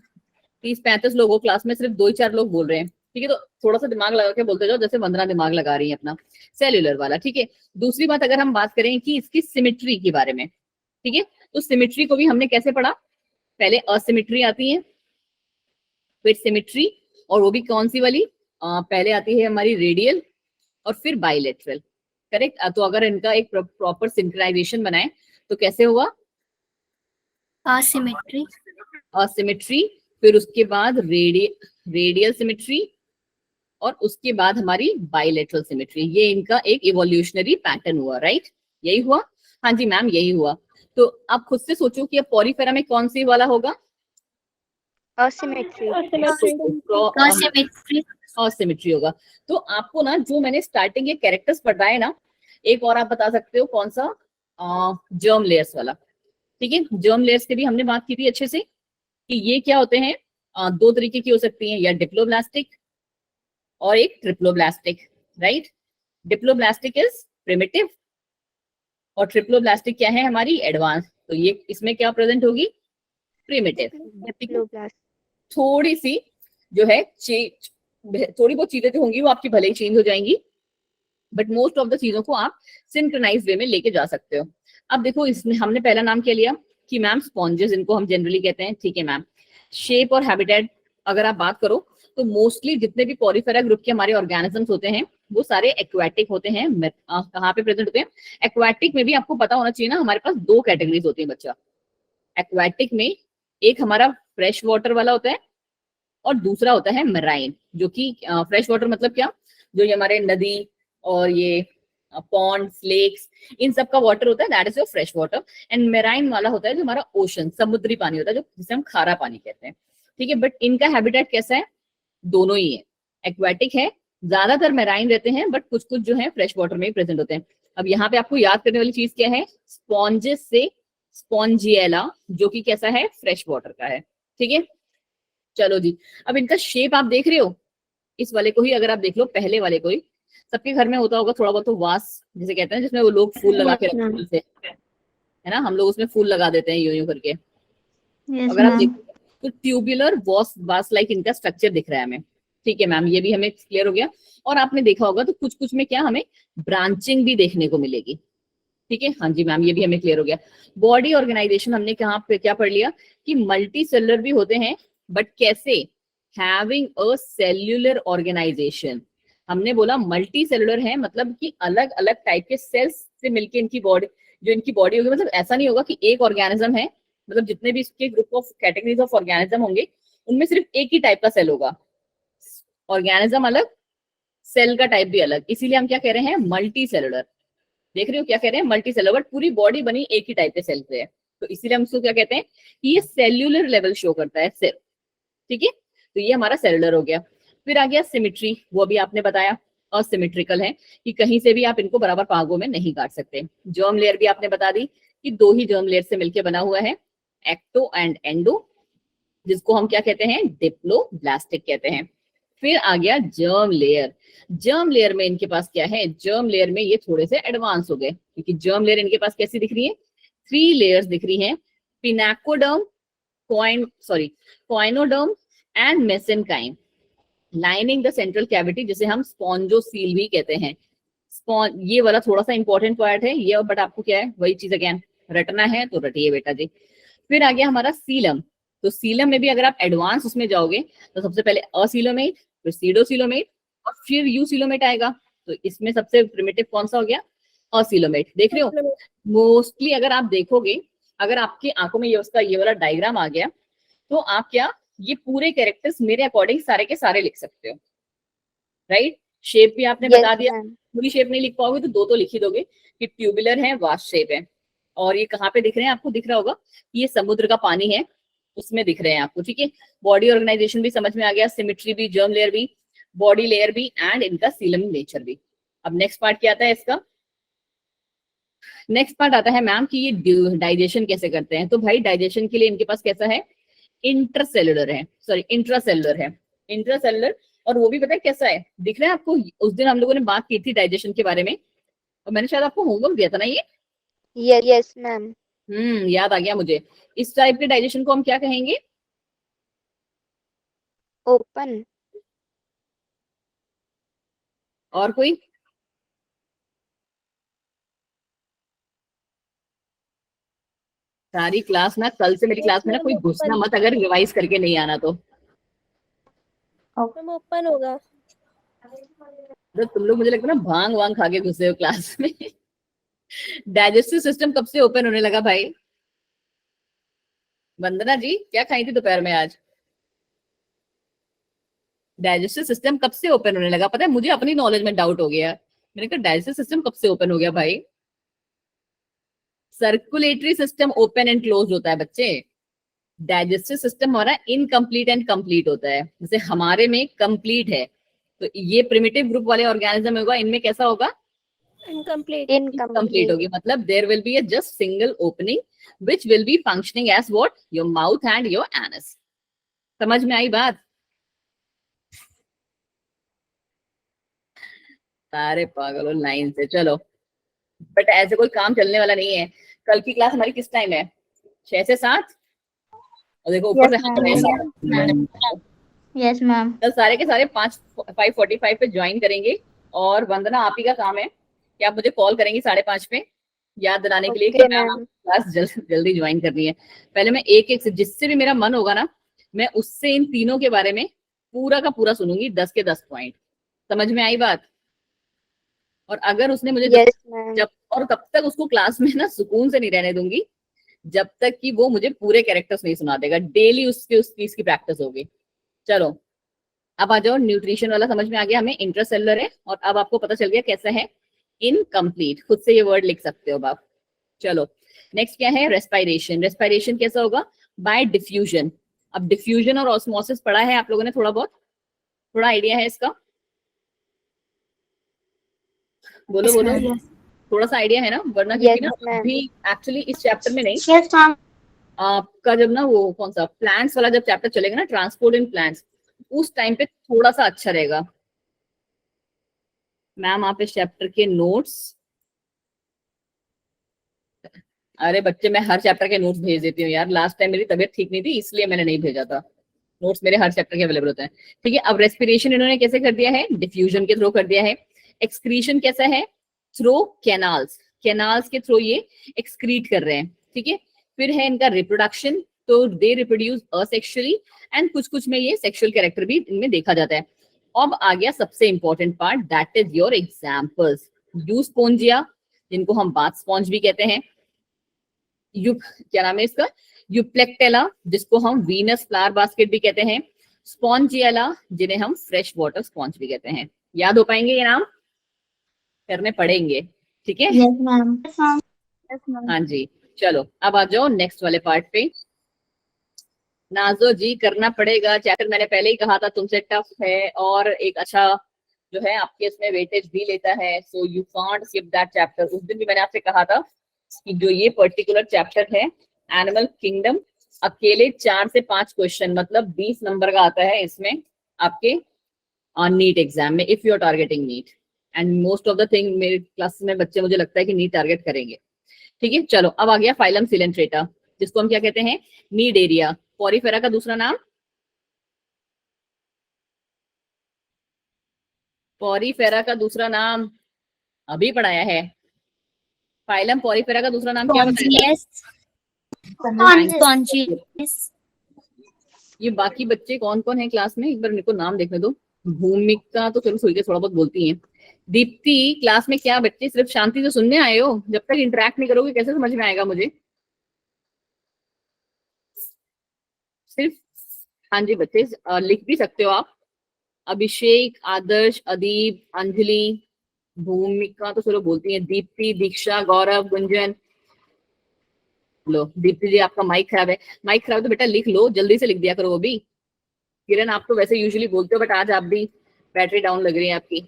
[SPEAKER 1] 30-35 लोग हो क्लास में, सिर्फ 2-4 लोग बोल रहे हैं, ठीक है। तो थोड़ा सा दिमाग लगा के बोलते जाओ, जैसे वंदना दिमाग लगा रही है अपना, सेल्यूलर वाला, ठीक है। दूसरी बात, अगर हम बात करें कि इसकी सिमिट्री के बारे में, ठीक है, तो सिमिट्री को भी हमने कैसे पढ़ा, पहले असिमिट्री आती है, फिर सिमिट्री, और वो भी कौन सी वाली, पहले आती है हमारी रेडियल, और फिर बाइलेटरल, करेक्ट। तो अगर इनका एक प्रॉपर सिंक्रोनाइजेशन बनाए तो कैसे हुआ,
[SPEAKER 2] असिमेट्री।
[SPEAKER 1] असिमिट्री, फिर उसके बाद रेडियल सिमिट्री, और उसके बाद हमारी बाइलेटरल सिमिट्री। ये इनका एक इवोल्यूशनरी पैटर्न हुआ, राइट, यही हुआ। हाँ जी मैम यही हुआ। तो आप खुद से सोचो कि अब पॉरीफेरा में कौन सी वाला होगा,
[SPEAKER 3] Asymmetry.
[SPEAKER 2] असिमेट्री।
[SPEAKER 1] और सिमिट्री होगा। तो आपको ना जो मैंने स्टार्टिंग के कैरेक्टर्स पढ़ाए ना, एक और आप बता सकते हो कौन सा, जर्म लेयर्स वाला, ठीक है, जर्म लेयर्स की भी हमने बात की थी अच्छे से कि ये क्या होते हैं, दो तरीके की हो सकती हैं, या डिप्लोब्लास्टिक और एक triploblastic, right. Diploblastic is primitive और ट्रिप्लोब्लास्टिक क्या है हमारी एडवांस। तो ये इसमें क्या प्रेजेंट होगी, प्रिमिटिव।
[SPEAKER 3] डिप्लोब्लास्ट।
[SPEAKER 1] थोड़ी सी जो है थोड़ी बहुत चीजें जो होंगी वो आपकी भले ही चेंज हो जाएंगी, बट मोस्ट ऑफ द चीजों को आप सिंक्रोनाइज वे में लेके जा सकते हो। अब देखो इसमें हमने पहला नाम क्या लिया कि मैम स्पॉन्जेस, इनको हम जनरली कहते हैं, ठीक है मैम। शेप और हैबिटेट अगर आप बात करो तो मोस्टली जितने भी पॉलीफेरा ग्रुप के हमारे ऑर्गेनिजम्स होते हैं वो सारे एक्वाटिक होते हैं। कहाँ पे प्रेजेंट होते हैं, एक्वाटिक में भी आपको पता होना चाहिए ना, हमारे पास दो कैटेगरीज होती है बच्चा। एक्वाटिक में एक हमारा फ्रेश वाटर वाला होता है और दूसरा होता है मराइन, जो कि फ्रेश वाटर मतलब क्या, जो ये हमारे नदी और ये पॉन्ड्स, लेक्स, इन सब का वाटर होता है, that is your fresh water. And marine वाला होता है जो हमारा ओशन, समुद्री पानी होता है, जो जिसे हम खारा पानी कहते हैं, ठीक है। बट इनका हैबिटेट कैसा है, दोनों ही है, एक्वाटिक है, ज्यादातर मेराइन रहते हैं, बट कुछ कुछ जो है फ्रेश वाटर में ही प्रेजेंट होते हैं। अब यहाँ पे आपको याद करने वाली चीज क्या है, स्पॉन्जेस से स्पॉन्जिएला, जो कि कैसा है, फ्रेश वाटर का है, ठीक है। चलो जी, अब इनका शेप आप देख रहे हो, इस वाले को ही अगर आप देख लो, पहले वाले को ही, सबके घर में होता होगा थोड़ा बहुत तो वास जिसे कहते हैं, जिसमें वो लोग फूल लगा के रखते हैं फूल से, है ना, हम लोग उसमें फूल लगा देते हैं यूं यूं करके।
[SPEAKER 2] यस
[SPEAKER 1] अगर आप
[SPEAKER 2] मैम।
[SPEAKER 1] देखो तो ट्यूबुलर वास लाइक इनका स्ट्रक्चर दिख रहा है हमें, ठीक है मैम, ये भी हमें क्लियर हो गया। और आपने देखा होगा तो कुछ कुछ में क्या हमें ब्रांचिंग भी देखने को मिलेगी, ठीक है, हाँ जी मैम, ये भी हमें क्लियर हो गया। बॉडी ऑर्गेनाइजेशन हमने कहाँ पे क्या पढ़ लिया कि मल्टी सेलुलर भी होते हैं, बट कैसे, हैविंग अ सेल्यूलर ऑर्गेनाइजेशन। हमने बोला मल्टी सेलुलर है, मतलब कि अलग अलग टाइप के सेल्स से मिलके इनकी बॉडी, जो इनकी बॉडी होगी, मतलब ऐसा नहीं होगा कि एक ऑर्गेनिज्म है, मतलब जितने भी इसके group of categories of organism होंगे उनमें सिर्फ एक ही टाइप का सेल होगा, ऑर्गेनिज्म अलग, सेल का टाइप भी अलग, इसीलिए हम क्या कह रहे हैं, मल्टी सेलुलर। देख रहे हो क्या कह रहे हैं, मल्टी सेलुलर, बट पूरी बॉडी बनी एक ही टाइप के सेल से है, तो इसीलिए हम इसको क्या कहते हैं कि ये सेल्यूलर लेवल शो करता है सेल, ठीक है। तो ये हमारा सेलुलर हो गया। फिर आ गया सिमेट्री, वो भी आपने बताया असिमेट्रिकल है कि कहीं से भी आप इनको बराबर भागों में नहीं काट सकते। जर्म लेयर भी आपने बता दी कि दो ही जर्म लेयर से मिलकर बना हुआ है, एक्टो एंड एंडो, जिसको हम क्या कहते हैं, डिप्लोब्लास्टिक कहते हैं। फिर आ गया जर्म लेयर। जर्म लेयर में इनके पास क्या है, जर्म लेयर में ये थोड़े से एडवांस हो गए, क्योंकि जर्म लेयर इनके पास कैसी दिख रही है, 3 लेयर्स दिख रही हैं, pinacoderm, choanoderm and mesenchyme, lining the central cavity, जिसे हम स्पॉन्जोसील भी कहते हैं। ये वाला थोड़ा सा इंपॉर्टेंट पार्ट है ये, बट आपको क्या है, वही चीज अगेन रटना है तो रटिए बेटा जी। फिर आ गया हमारा सीलम। तो सीलम में भी अगर आप एडवांस उसमें जाओगे तो सबसे पहले असीलोमेट, फिर सीडोसीलोमेट और फिर यूसीलोमेट आएगा। तो इसमें सबसे प्रिमिटिव कौन सा हो गया, असीलोमेट। देख रहे हो, मोस्टली अगर आप देखोगे, अगर आपकी आंखों में ये उसका ये वाला डायग्राम आ गया तो आप क्या, ये पूरे कैरेक्टर्स मेरे अकॉर्डिंग सारे के सारे लिख सकते हो, राइट। शेप भी आपने बता दिया, पूरी शेप नहीं लिख पाओगे तो दो तो लिख ही दोगे कि ट्यूबुलर है, वास्ट शेप है। और ये कहाँ पे दिख रहे हैं, आपको दिख रहा होगा ये समुद्र का पानी है, उसमें दिख रहे हैं आपको, ठीक है। बॉडी ऑर्गेनाइजेशन भी समझ में आ गया, सिमेट्री भी, जर्म लेयर भी, बॉडी लेयर भी, एंड इनका सीलम नेचर भी। अब नेक्स्ट पार्ट क्या आता है इसका, नेक्स्ट पार्ट आता है मैम कि ये डाइजेशन कैसे करते हैं। तो भाई डाइजेशन के लिए इनके पास कैसा है, इंटरसेलुलर है, सॉरी इंट्रासेलुलर है, इंट्रासेलुलर। और वो भी पता है कैसा है, दिख रहा है आपको, उस दिन हम लोगों ने बात की थी डाइजेशन के बारे में, और मैंने शायद आपको होमवर्क दिया था ना ये,
[SPEAKER 3] यस मैम।
[SPEAKER 1] याद आ गया मुझे। इस टाइप के डाइजेशन को हम क्या कहेंगे,
[SPEAKER 3] ओपन।
[SPEAKER 1] और कोई, सारी क्लास ना, कल से मेरी क्लास में ना कोई घुसना मत अगर रिवाइज करके नहीं आना तो।
[SPEAKER 2] ओपन होगा।
[SPEAKER 1] तो तुम लोग मुझे लगता है ना भांग वांग खा के घुसे हो क्लास में। डाइजेस्टिव सिस्टम कब से ओपन होने लगा भाई, वंदना जी क्या खाई थी दोपहर में आज, डाइजेस्टिव सिस्टम कब से ओपन होने लगा, पता है मुझे अपनी नॉलेज में डाउट हो गया, मैंने कहा डाइजेस्टिव सिस्टम कब से ओपन हो गया भाई, circulatory system open and close होता है बच्चे, डाइजेस्टिव सिस्टम हमारा इनकम्प्लीट एंड कंप्लीट होता है, जैसे हमारे में कंप्लीट है, तो ये प्रिमिटिव ग्रुप वाले ऑर्गेनिज्म होगा, इनमें कैसा होगा,
[SPEAKER 2] Incomplete.
[SPEAKER 1] कंप्लीट होगी, मतलब there will be a just single opening which will be functioning as what, your mouth and your anus. समझ में आई बात? सारे पागल हो लाइन से, चलो। बट ऐसे कोई काम चलने वाला नहीं है। कल की क्लास हमारी किस टाइम है? 6 से 7। और देखो ऊपर
[SPEAKER 3] Yes, ma'am.
[SPEAKER 1] से
[SPEAKER 3] Yes, ma'am.
[SPEAKER 1] कल सारे के सारे 5:45 पे ज्वाइन करेंगे। और वंदना, आप ही का काम है कि आप मुझे कॉल करेंगी 5:30 पे, याद दिलाने के लिए कि
[SPEAKER 3] Okay,
[SPEAKER 1] मैम
[SPEAKER 3] ma'am.
[SPEAKER 1] क्लास जल्दी ज्वाइन करनी है। पहले मैं एक एक से, जिससे भी मेरा मन होगा ना, मैं उससे इन तीनों के बारे में पूरा का पूरा सुनूंगी, 10 के 10 पॉइंट। समझ में आई बात? और अगर उसने मुझे
[SPEAKER 3] Yes, ma'am.
[SPEAKER 1] जब और तब तक उसको क्लास में ना सुकून से नहीं रहने दूंगी जब तक कि वो मुझे पूरे कैरेक्टर्स नहीं सुना देगा। डेली उसकी उस चीज की प्रैक्टिस होगी। चलो अब आ जाओ, न्यूट्रिशन वाला समझ में आ गया हमें, इंट्रासेलुलर है। और अब आपको पता चल गया कैसा है इनकम्प्लीट। खुद से ये वर्ड लिख सकते हो अब आप। चलो नेक्स्ट क्या है? रेस्पायरेशन। रेस्पायरेशन कैसा होगा? Bye diffusion. अब डिफ्यूजन और ऑस्मोसिस पढ़ा है आप लोगों ने थोड़ा बहुत? थोड़ा आइडिया है इसका? बोलो बोलो, थोड़ा सा आइडिया है ना? वरना क्योंकि ना
[SPEAKER 3] Yes, ma'am.
[SPEAKER 1] अभी एक्चुअली इस चैप्टर में नहीं,
[SPEAKER 3] Yes, ma'am.
[SPEAKER 1] आपका जब ना वो कौन सा प्लांट्स वाला जब चैप्टर चलेगा ना, ट्रांसपोर्ट इन प्लांट्स, उस टाइम पे थोड़ा सा अच्छा रहेगा। मैम आप इस चैप्टर के नोट्स, अरे बच्चे मैं हर चैप्टर के नोट्स भेज देती हूँ यार। लास्ट टाइम मेरी तबीयत ठीक नहीं थी इसलिए मैंने नहीं भेजा था। नोट्स मेरे हर चैप्टर के अवेलेबल होते हैं। ठीक है, अब रेस्पिरेशन इन्होंने कैसे कर दिया है? डिफ्यूजन के थ्रू कर दिया है। एक्सक्रीशन कैसा है? Through canals. कैनाल्स के थ्रू ये एक्सक्रीट कर रहे हैं। ठीक है, फिर है इनका रिप्रोडक्शन, तो दे रिप्रोड्यूस असेक्सुअली, एंड कुछ कुछ में ये सेक्सुअल कैरेक्टर भी इनमें देखा जाता है। अब आ गया सबसे important part, that is your examples. Euspongia, जिनको हम बाथ स्पॉन्ज भी कहते हैं। क्या नाम है इसका? यूप्लेक्टेला, जिसको हम वीनस फ्लावर बास्केट भी कहते हैं। स्पॉन्जियला, जिन्हें हम फ्रेश वाटर स्पॉन्ज भी कहते हैं। याद हो पाएंगे ये नाम? करने पड़ेंगे, ठीक है?
[SPEAKER 3] Yes, ma'am. Yes, ma'am. Yes, ma'am.
[SPEAKER 1] हाँ जी। चलो अब आ जाओ नेक्स्ट वाले पार्ट पे। नाजो जी करना पड़ेगा, चैप्टर मैंने पहले ही कहा था तुमसे टफ है, और एक अच्छा जो है आपके इसमें वेटेज भी लेता है, so you can't skip that chapter. उस दिन भी मैंने आपसे कहा था कि जो ये पर्टिकुलर चैप्टर है एनिमल किंगडम, अकेले 4 से 5 क्वेश्चन, मतलब 20 नंबर का आता है इसमें आपके नीट एग्जाम में, if you are targeting NEET. And most of the thing मेरे क्लास में बच्चे मुझे लगता है कि नीट टारगेट करेंगे। ठीक है, चलो अब आ गया फाइलम सिलेंट्रेटा, जिसको हम क्या कहते हैं? Need area. पॉरीफेरा का दूसरा नाम? पॉरीफेरा का दूसरा नाम अभी पढ़ाया है। फाइलम पॉरीफेरा का दूसरा नाम क्या बताया?
[SPEAKER 3] Spongies.
[SPEAKER 1] ये बाकी बच्चे कौन कौन है क्लास में, एक बार मेरे को नाम देखने दो। भूमिका तो चलो सुन के थोड़ा बहुत बोलती हैं। दीप्ति, क्लास में क्या बच्चे सिर्फ शांति से सुनने आए हो? जब तक इंटरेक्ट नहीं करोगे कैसे समझ में आएगा मुझे? सिर्फ हाँ जी बच्चे, लिख भी सकते हो आप। अभिषेक, आदर्श, अदीब, अंजलि, भूमिका तो चलो बोलती है, दीप्ति, दीक्षा, गौरव, गुंजन। लो दीप्ति जी आपका माइक खराब है। माइक खराब तो बेटा लिख लो, जल्दी से लिख दिया करो वो भी। किरण आप तो वैसे यूजुअली बोलते हो, बट आज आप भी बैटरी डाउन लग रही है आपकी।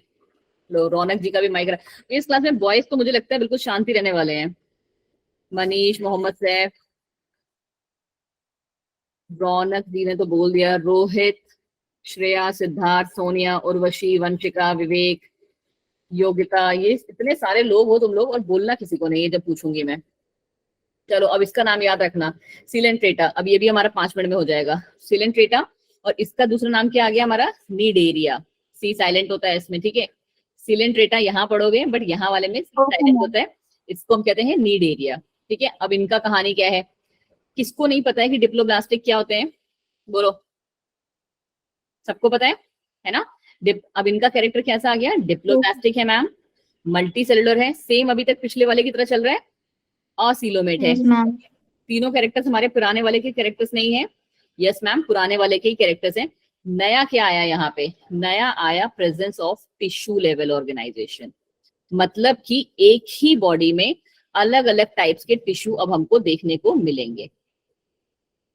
[SPEAKER 1] लो रौनक जी का भी माइक खराब। इस क्लास में बॉयज तो मुझे लगता है बिल्कुल शांति रहने वाले हैं। मनीष, मोहम्मद सैफ, रौनक जी ने तो बोल दिया, रोहित, श्रेया, सिद्धार्थ, सोनिया, उर्वशी, वंशिका, विवेक, योगिता, ये इतने सारे लोग हो तुम लोग, और बोलना किसी को नहीं है जब पूछूंगी मैं। चलो अब इसका नाम याद रखना, सिलेंट्रेटा। अब ये भी हमारा 5 मिनट में हो जाएगा, सिलेंट्रेटा। और इसका दूसरा नाम क्या आ गया हमारा? Need area. सी साइलेंट होता है इसमें, ठीक है? सिलेंट्रेटा यहाँ पढ़ोगे, बट यहाँ वाले में सी साइलेंट होता है। इसको हम कहते हैं नीड एरिया। ठीक है, अब इनका कहानी क्या है? किसको नहीं पता है कि डिप्लोब्लास्टिक क्या होते हैं? बोलो, सबको पता है ना? अब इनका कैरेक्टर कैसा आ गया? डिप्लोब्लास्टिक है मैम, मल्टी सेलुलर है, सेम अभी तक पिछले वाले की तरह चल रहा है, और सीलोमेट है।
[SPEAKER 3] Yes, ma'am.
[SPEAKER 1] तीनों कैरेक्टर्स हमारे पुराने वाले के कैरेक्टर्स नहीं है। यस मैम, पुराने वाले के ही कैरेक्टर्स हैं। नया क्या आया यहाँ पे? नया आया presence of tissue level organisation. मतलब कि एक ही बॉडी में अलग अलग टाइप्स के टिश्यू अब हमको देखने को मिलेंगे।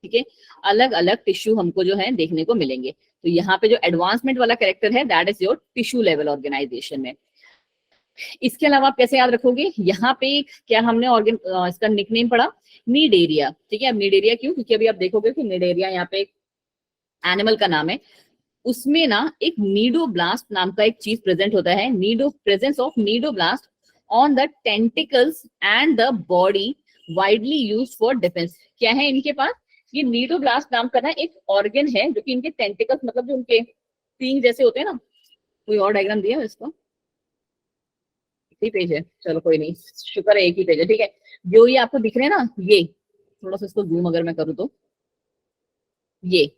[SPEAKER 1] ठीक है, अलग अलग टिश्यू हमको जो है देखने को मिलेंगे। तो यहाँ पे जो एडवांसमेंट वाला कैरेक्टर है, that is your tissue level organisation में। इसके अलावा आप कैसे याद रखोगे, यहाँ पे क्या हमने ऑर्गन इसका निकनेम पढ़ा, नीडेरिया। ठीक है, अब नीडेरिया क्यों, क्योंकि अभी आप देखोगे कि नीडेरिया यहाँ पे एनिमल का नाम है, उसमें ना एक नीडोब्लास्ट नाम का एक चीज प्रेजेंट होता है, presence of cnidoblast on the tentacles and the body widely used for defence. क्या है इनके पास, ये नीडोब्लास्ट नाम का ना एक ऑर्गन है जो कि इनके टेंटिकल्स मतलब जो उनके सींग जैसे होते हैं ना, कोई और डायग्राम दिया है इसका, ही पेज है, चलो कोई नहीं, शुक्र है एक ही पेज है। ठीक है, जो ये आपको दिख रहे हैं ना, ये थोड़ा सा इसको जूम अगर मैं करूँ तो ये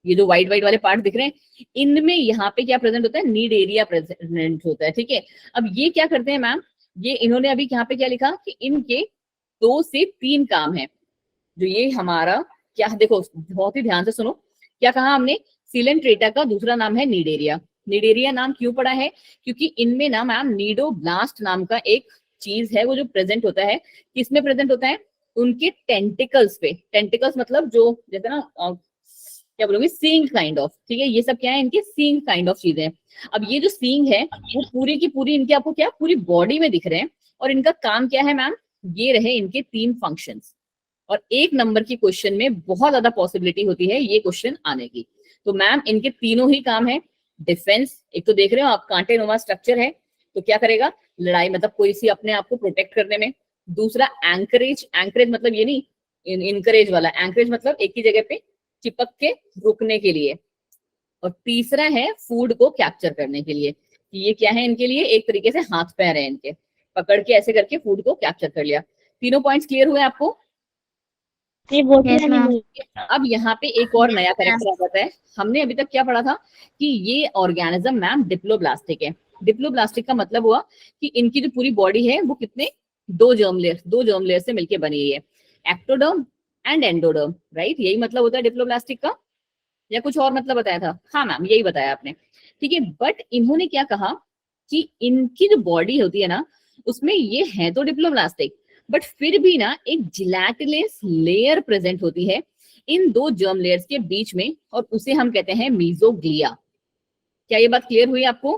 [SPEAKER 1] जो व्हाइट व्हाइट वाले पार्ट दिख रहे हैं, इनमें यहाँ पे क्या प्रेजेंट होता है, नीड एरिया प्रेजेंट होता है। ठीक है, अब ये क्या करते हैं मैम, ये इन्होंने अभी यहाँ पे क्या लिखा कि इनके 2 से 3 काम है। जो ये हमारा क्या, देखो बहुत ही ध्यान से सुनो, क्या कहा हमने, सिलेंट्रेटा का दूसरा नाम है नीडेरिया। नीडेरिया नाम क्यों पड़ा है, क्योंकि इनमें ना मैम नीडोब्लास्ट नाम का एक चीज है, वो जो प्रेजेंट होता है, किसमें प्रेजेंट होता है, उनके टेंटिकल्स पे। टेंटिकल्स मतलब जो जैसे ना क्या बोलोगे, सींग काइंड ऑफ। ठीक है, ये सब क्या है, इनके सींग काइंड ऑफ चीजें। अब ये जो सींग है वो पूरी की पूरी इनके आपको क्या पूरी बॉडी में दिख रहे हैं, और इनका काम क्या है मैम, ये रहे इनके 3 फंक्शंस। और 1 नंबर की क्वेश्चन में बहुत ज्यादा पॉसिबिलिटी होती है ये क्वेश्चन आने की। तो मैम इनके तीनों ही काम है, डिफेंस, एक तो देख रहे हो आप कांटेनुमा स्ट्रक्चर है, तो क्या करेगा, लड़ाई मतलब कोई सी अपने आप को प्रोटेक्ट करने में। दूसरा एंकरेज, एंकरेज मतलब ये नहीं इनकरेज वाला, एंकरेज मतलब एक ही जगह पे चिपक के रुकने के लिए। और तीसरा है फूड को कैप्चर करने के लिए, कि ये क्या है इनके लिए, एक तरीके से हाथ पैर है इनके, पकड़ के ऐसे करके फूड को कैप्चर कर लिया। तीनों पॉइंट्स क्लियर हुए आपको। अब यहाँ पे एक और नया कैरेक्टर आ जाता है, हमने अभी तक क्या पढ़ा था कि ये ऑर्गेनिज्म मैम डिप्लोब्लास्टिक है। डिप्लोब्लास्टिक का मतलब हुआ कि इनकी जो पूरी बॉडी है वो कितने, 2 जर्म लेयर से मिलकर बनी हुई है, एक्टोडर्म एंड एंडोडर्म, राइट, यही मतलब होता है डिप्लोब्लास्टिक का, या कुछ और मतलब बताया था, हाँ मैम यही बताया आपने। ठीक है, बट इन्होंने क्या कहा कि इनकी जो बॉडी होती है ना, उसमें ये है तो डिप्लोब्लास्टिक, बट फिर भी ना एक जिलैटिनस लेयर प्रेजेंट होती है इन 2 जर्म लेयर्स के बीच में, और उसे हम कहते हैं मीजोग्लिया। क्या ये बात क्लियर हुई आपको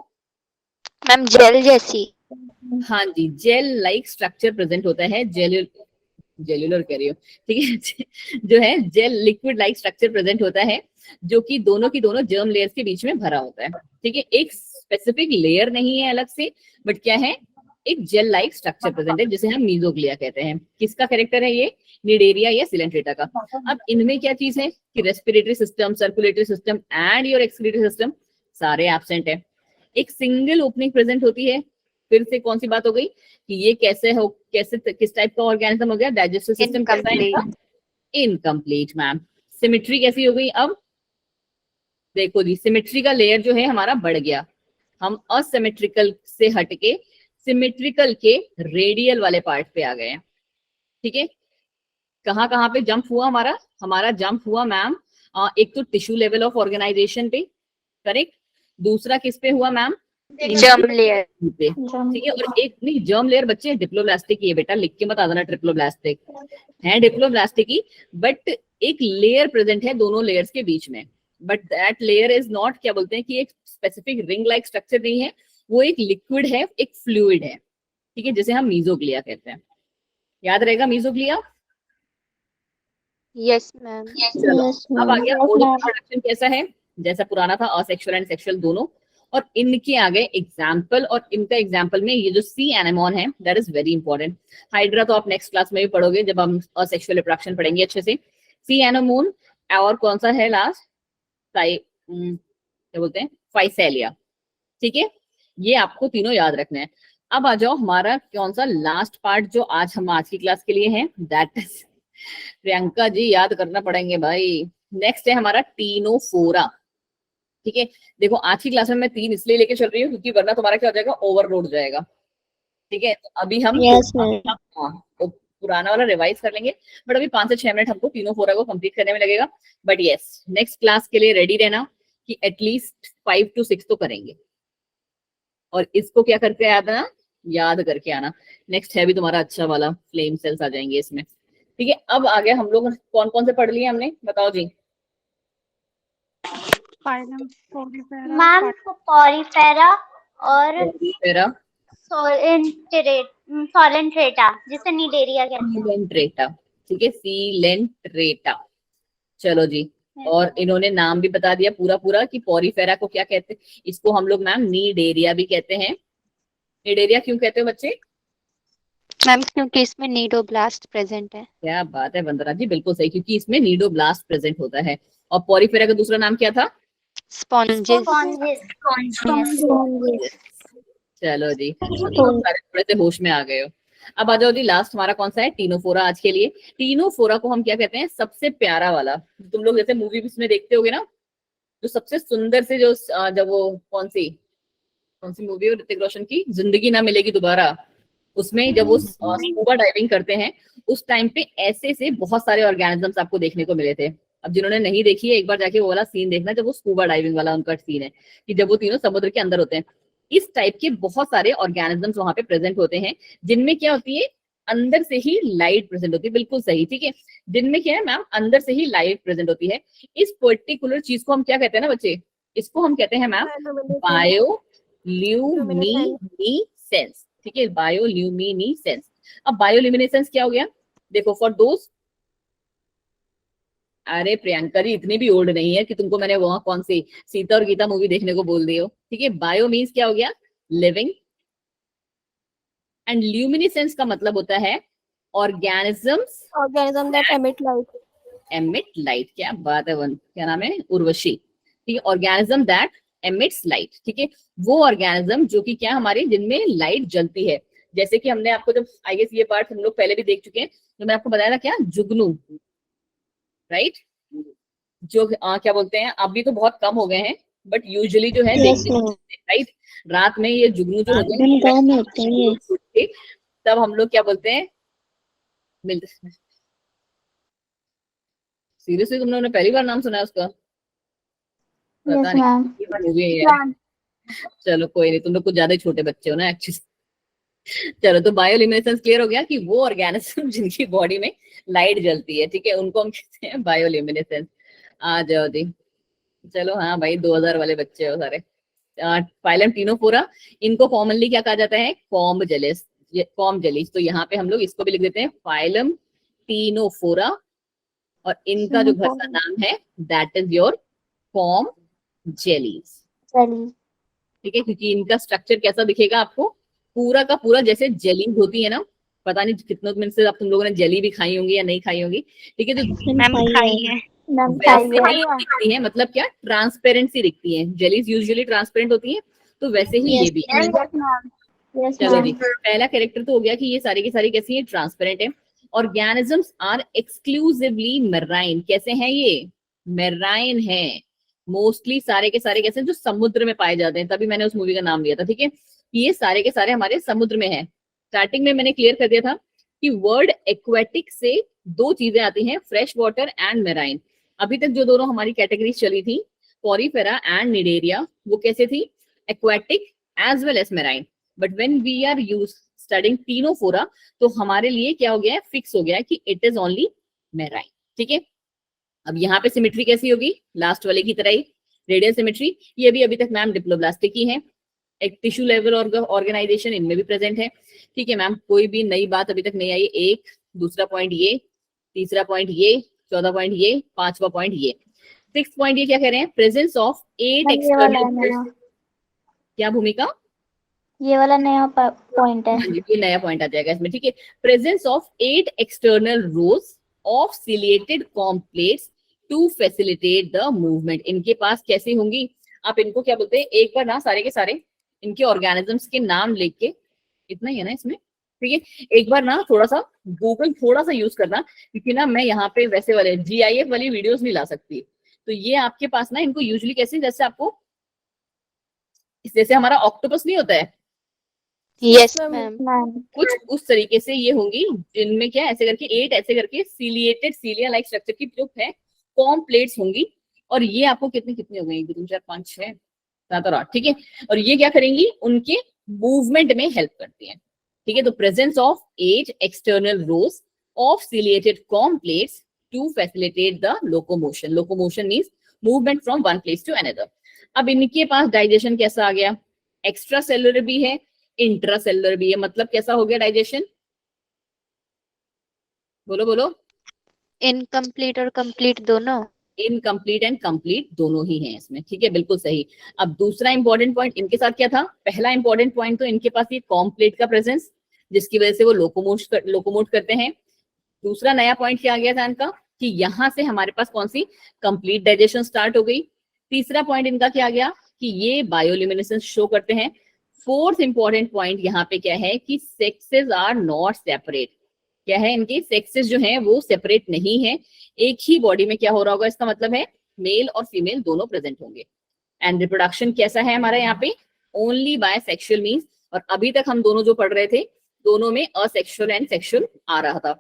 [SPEAKER 3] मैम? जेल जैसी।
[SPEAKER 1] हाँ जी, जेल लाइक स्ट्रक्चर प्रेजेंट होता है, जेलुलर कह रही हो, ठीक है जो है gel liquid like structure present होता है, जो कि दोनों की दोनों जर्म लेयर्स के बीच में भरा होता है। ठीक है, एक स्पेसिफिक लेयर नहीं है अलग से, बट क्या है, एक जेल लाइक स्ट्रक्चर प्रेजेंट है जिसे हम मीजोग्लिया कहते हैं। किसका कैरेक्टर है ये, निडेरिया या सिलेंट्रेटा का। अब इनमें क्या चीज है कि respiratory system, circulatory system and your excretory system सारे एब्सेंट है। एक सिंगल ओपनिंग प्रेजेंट होती है, फिर से कौन सी बात हो गई कि ये कैसे किस टाइप का ऑर्गेनिज्म हो गया, डाइजेस्टिव सिस्टम कैसा है, इनकम्प्लीट मैम। सिमेट्री कैसी हो गई, अब देखो जी, सिमेट्री का लेयर जो है हमारा बढ़ गया, हम असिमेट्रिकल से हटके सिमेट्रिकल के रेडियल वाले पार्ट पे आ गए हैं। ठीक है, कहाँ कहाँ पे जंप हुआ हमारा जंप हुआ मैम, एक तो टिश्यू लेवल ऑफ ऑर्गेनाइजेशन पे, करेक्ट, दूसरा किस पे हुआ मैम,
[SPEAKER 3] जर्म लेयर
[SPEAKER 1] पे। ठीक है, और एक नहीं, जर्म लेयर बच्चे डिप्लोब्लास्टिक ही है बेटा, लिख के मत आ जाना ट्रिप्लोब्लास्टिक है, डिप्लोब्लास्टिक ही, बट एक लेयर प्रेजेंट है दोनों लेयर्स के बीच में, but that layer is not, क्या बोलते हैं कि एक स्पेसिफिक रिंग लाइक स्ट्रक्चर नहीं है, वो एक लिक्विड है, एक फ्लूइड है। ठीक है, जिसे हम मीजोग्लिया कहते हैं, याद रहेगा मीजोग्लिया।
[SPEAKER 3] Yes ma'am.
[SPEAKER 1] चलो अब आ गया मोड ऑफ प्रोडक्शन कैसा है, जैसा पुराना था, असेक्सुअल एंड सेक्सुअल दोनों, और इनके आगे एग्जाम्पल, और इनका एग्जाम्पल में ये जो सी एनेमोन है that is very important. Hydra तो आप नेक्स्ट क्लास में भी पढ़ोगे जब हम असेक्सुअल रिप्रोडक्शन पढ़ेंगे अच्छे से। सी एनेमोन, और कौन सा है लास्ट, क्या बोलते हैं, फाइसेलिया। ठीक है, ये आपको तीनों याद रखना है। अब आ जाओ हमारा कौन सा लास्ट पार्ट जो आज की क्लास के लिए है, दैट इज, प्रियंका जी याद करना पड़ेंगे भाई, नेक्स्ट है हमारा टीनोफोरा। ठीक है, देखो आज की क्लास में मैं 3 इसलिए लेके चल रही हूँ क्योंकि वरना तुम्हारा क्या हो जाएगा, ओवरलोड हो जाएगा। ठीक है, तो अभी हम तो पुराना वाला रिवाइज कर लेंगे, बट अभी 5 से 6 मिनट हमको टीनोफोरा को कंप्लीट करने में लगेगा। बट यस, नेक्स्ट क्लास के लिए रेडी रहना कि एटलीस्ट 5 to 6 तो करेंगे, और इसको क्या करके याद करके आना। नेक्स्ट है भी तुम्हारा अच्छा वाला, फ्लेम सेल्स आ जाएंगे इसमें। ठीक है, अब आगे हम लोग कौन कौन से पढ़ लिए हमने, बताओ जी।
[SPEAKER 2] मैम, पॉरीफेरा और
[SPEAKER 1] पॉरीफेरा,
[SPEAKER 4] सोलेंट्रेटा जिसे निडेरिया कहते हैं।
[SPEAKER 1] सीलेंट्रेटा, ठीक है, सीलेंट्रेटा। चलो जी, और इन्होंने नाम भी बता दिया पूरा पूरा कि पॉरीफेरा को क्या कहते हैं। इसको हम लोग मैम नीडेरिया भी कहते हैं। नीडेरिया क्यों कहते हो बच्चे?
[SPEAKER 3] मैम क्योंकि इसमें नीडोब्लास्ट प्रेजेंट है।
[SPEAKER 1] क्या बात है वंदना जी, बिल्कुल सही, क्योंकि इसमें नीडोब्लास्ट प्रेजेंट होता है। और पॉरीफेरा का दूसरा नाम क्या था?
[SPEAKER 3] स्पॉन्जेस।
[SPEAKER 1] चलो जी, सारे थोड़े से होश में आ गए हो। अब आ जाओ जी, लास्ट हमारा कौन सा है? टीनोफोरा आज के लिए। टीनोफोरा को हम क्या कहते हैं? सबसे प्यारा वाला। तुम लोग जैसे मूवी में देखते होगे ना, जो सबसे सुंदर से जो जब वो कौन सी मूवी है ऋतिक रोशन की, जिंदगी ना मिलेगी दोबारा, उसमें जब वो स्कूबा डाइविंग करते हैं, उस टाइम पे ऐसे से बहुत सारे ऑर्गेनिजम्स आपको देखने को मिले थे। अब जिन्होंने नहीं देखी है, एक बार जाके वो वाला सीन देखना, जब वो स्कूबा डाइविंग वाला उनका सीन है, कि जब वो तीनों समुद्र के अंदर होते हैं। इस टाइप के बहुत सारे ऑर्गेनिजम्स वहां पे प्रेजेंट होते हैं, जिनमें क्या होती है? अंदर से ही लाइट प्रेजेंट होती है। बिल्कुल सही, ठीक है। जिनमें क्या है मैम? अंदर से ही लाइट प्रेजेंट होती है। इस पर्टिकुलर चीज को हम क्या कहते हैं ना बच्चे? इसको हम कहते हैं मैम बायोल्यूमिनेसेंस, ठीक है, बायोल्यूमिनेसेंस। अब बायोल्यूमिनेसेंस क्या हो गया? देखो, फॉर दोज, अरे प्रियंका जी इतनी भी ओल्ड नहीं है कि तुमको मैंने वहां कौन सी सीता और गीता मूवी देखने को बोल दी हो, ठीक है। बायो मीन्स क्या हो गया? लिविंग, एंड ल्यूमिनेसेंस का मतलब होता है ऑर्गेनिजम्स
[SPEAKER 2] दैट
[SPEAKER 1] एमिट लाइट। क्या बात है क्या नाम है? उर्वशी, ठीक है। ऑर्गेनिज्म दैट एमिट्स लाइट, ठीक है। वो ऑर्गेनिज्म जो कि क्या हमारे, जिनमें लाइट जलती है। जैसे कि हमने आपको जब, आई गेस ये पार्ट हम लोग पहले भी देख चुके हैं, तो मैं आपको बताया था क्या? जुगनू, राइट? जो क्या बोलते हैं, अभी तो बहुत कम हो गए हैं, बट यूजुअली जो है राइट, रात में ये जुगनू जो होते हैं
[SPEAKER 3] गाँव में होते हैं।
[SPEAKER 1] तब हम लोग क्या बोलते हैं? मिलते। सीरियसली तुम लोगों ने पहली बार नाम सुना है उसका? पता नहीं, मूवी है। चलो कोई नहीं, तुम लोग कुछ ज्यादा ही छोटे बच्चे हो ना एक्चुअली। चलो, तो बायोल्यूमिनेसेंस क्लियर हो गया कि वो ऑर्गेनिज्म जिनकी बॉडी में लाइट जलती है, ठीक है, उनको हम कहते हैं बायोल्यूमिनेसेंस। आ जाओ जी, चलो। हाँ भाई, 2000 वाले बच्चे हो सारे। फाइलम टीनोफोरा, इनको कॉमनली क्या कहा जाता है? Comb जेलिस, comb जेलिस। तो यहाँ पे हम लोग इसको भी लिख देते हैं फाइलम टीनोफोरा, और इनका जो घर का नाम है that is your comb jellies, ठीक है। क्योंकि इनका स्ट्रक्चर कैसा दिखेगा आपको? पूरा का पूरा जैसे जेलीज होती है ना, पता नहीं कितने दिन से आप तुम लोगों ने जेली भी खाई होंगी या नहीं खाई होंगी, ठीक है। जो दिखती है, मतलब क्या? ट्रांसपेरेंसी दिखती है। जेलीज यूजुअली ट्रांसपेरेंट होती है, तो वैसे ही ये भी। चलो जी, पहला कैरेक्टर तो हो गया कि ये सारी की सारी कैसी है? ट्रांसपेरेंट है। Organisms are exclusively marine. कैसे हैं ये? मेराइन है। मोस्टली सारे के सारे कैसे, जो समुद्र में पाए जाते हैं, तभी मैंने उस मूवी का नाम लिया था, ठीक है। ये सारे के सारे हमारे समुद्र में है। स्टार्टिंग में मैंने क्लियर कर दिया था कि वर्ड एक्वेटिक से दो चीजें आती हैं, फ्रेश वाटर एंड मेराइन। अभी तक जो दोनों हमारी कैटेगरी चली थी, पॉरीफेरा एंड निडेरिया, वो कैसे थी? Aquatic as well as marine. But when we are studying Ctenophora, तो हमारे लिए क्या हो गया है? फिक्स हो गया है कि इट इज ओनली मेराइन, ठीक है। अब यहाँ पे सिमेट्री कैसी होगी? लास्ट वाले की तरह ही, रेडियल सिमेट्री। ये भी अभी तक मैम डिप्लोब्लास्टिक ही है। एक टिश्यू लेवल ऑर्गेनाइजेशन इनमें भी प्रेजेंट है, ठीक है मैम। कोई भी नई बात अभी तक नहीं आई। एक, दूसरा पॉइंट ये, तीसरा पॉइंट ये, चौथा पॉइंट ये, पांचवा पॉइंट ये, सिक्स पॉइंट ये क्या कह रहे हैं? Presence of 8 external. क्या भूमिका?
[SPEAKER 4] ये वाला नया पॉइंट है।
[SPEAKER 1] ये नया पॉइंट आ जाएगा इसमें, ठीक है। Presence of 8 external rows of ciliated comb plates to facilitate the movement. इनके पास कैसी होंगी? आप इनको क्या बोलते हैं? एक बार ना सारे के सारे इनके ऑर्गेनिजम्स के नाम लिख के, इतना ही है ना इसमें, ठीक है। एक बार ना थोड़ा सा गूगल थोड़ा सा यूज करना, क्योंकि ना मैं यहाँ पे वैसे वाले GIF वाली वीडियोस नहीं ला सकती। तो ये आपके पास ना, इनको यूजुअली कैसे, जैसे आपको, जैसे हमारा ऑक्टोपस नहीं होता है,
[SPEAKER 3] यस मैम,
[SPEAKER 1] कुछ उस तरीके से ये होंगी, जिनमें क्या ऐसे करके 8 ऐसे करके सिलिएटेड सीलिया लाइक स्ट्रक्चर की जो है कॉम प्लेट्स होंगी। और ये आपको कितनी कितनी हो गई? 1 2 3 4 5 6 7 और 8, ठीक है। और ये क्या करेंगी? उनके मूवमेंट में हेल्प करती है, ठीक है। तो presence of 8 external rows of ciliated comb plates to facilitate the locomotion. Locomotion means movement from one place to another. अब इनके पास डाइजेशन कैसा आ गया? एक्स्ट्रा सेलुलर भी है, इंट्रासेलुलर भी है। मतलब कैसा हो गया डाइजेशन, बोलो बोलो।
[SPEAKER 3] इनकम्प्लीट और कंप्लीट दोनों।
[SPEAKER 1] इनकम्प्लीट एंड कंप्लीट दोनों ही हैं इसमें, ठीक है, बिल्कुल सही। अब दूसरा इंपॉर्टेंट पॉइंट इनके साथ क्या था, पहला इंपॉर्टेंट पॉइंट तो इनके पास ये कॉम्प्लेट का प्रेजेंस, जिसकी वजह से वो लोकोमोट करते हैं। दूसरा नया पॉइंट क्या आ गया था इनका, कि यहां से हमारे पास कौन सी कंप्लीट डाइजेशन स्टार्ट हो गई। तीसरा पॉइंट इनका क्या आ गया, कि ये बायोल्यूमिनेसेंस शो करते हैं। फोर्थ इंपॉर्टेंट पॉइंट यहाँ पे क्या है, कि सेक्सेस आर नॉट सेपरेट। क्या है, इनके सेक्सेस जो हैं वो सेपरेट नहीं है, एक ही बॉडी में क्या हो रहा होगा, इसका मतलब है मेल और फीमेल दोनों प्रेजेंट होंगे। एंड रिप्रोडक्शन कैसा है हमारा यहाँ पे, ओनली बाय सेक्सुअल मीन्स। और अभी तक हम दोनों जो पढ़ रहे थे, दोनों में असेक्सुअल एंड सेक्सुअल आ रहा था।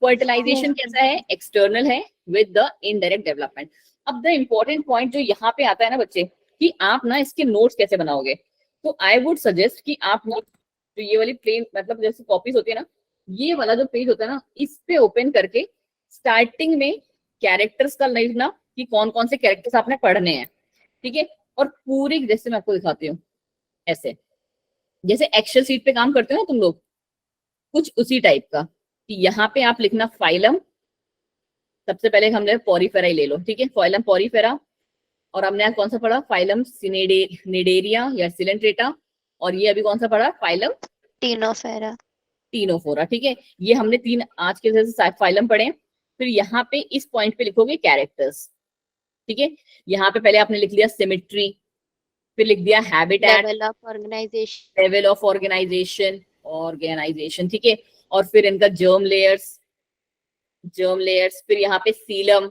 [SPEAKER 1] फर्टिलाइजेशन कैसा है, एक्सटर्नल है विद द इनडायरेक्ट डेवलपमेंट। अब द इंपॉर्टेंट पॉइंट जो यहाँ पे आता है ना बच्चे, कि आप ना इसके नोट्स कैसे बनाओगे, तो आई वुड सजेस्ट कि आप ना जो ये वाली प्लेन मतलब जैसे कॉपीज होती है ना, ये वाला जो पेज होता है ना, इस पे ओपन करके स्टार्टिंग में कैरेक्टर्स का लिखना, कि कौन कौन से कैरेक्टर्स आपने पढ़ने हैं, ठीक है। और पूरी, जैसे मैं आपको दिखाती हूँ, ऐसे जैसे एक्सेल सीट पे काम करते हो ना तुम लोग, कुछ उसी टाइप का, कि यहाँ पे आप लिखना फाइलम। सबसे पहले हमने पॉरीफेरा ही ले लो, ठीक है, फाइलम पॉरीफेरा। और हमने आज कौन सा पढ़ा, फाइलम निडेरिया या सिलेंट्रेटा। और ये अभी कौन सा पढ़ा, फाइलम
[SPEAKER 3] टीनोफेरा।
[SPEAKER 1] टीनोफोरा, ठीक है। ये हमने तीन आज के जैसे फाइलम पढ़े। फिर यहाँ पे इस पॉइंट पे लिखोगे कैरेक्टर्स, ठीक है। यहाँ पे पहले आपने लिख लिया सिमेट्री, फिर लिख दिया habitat,
[SPEAKER 3] level of organisation.
[SPEAKER 1] Level of organisation, ठीक है। और फिर इनका जर्म लेयर्स, फिर यहाँ पे सीलम,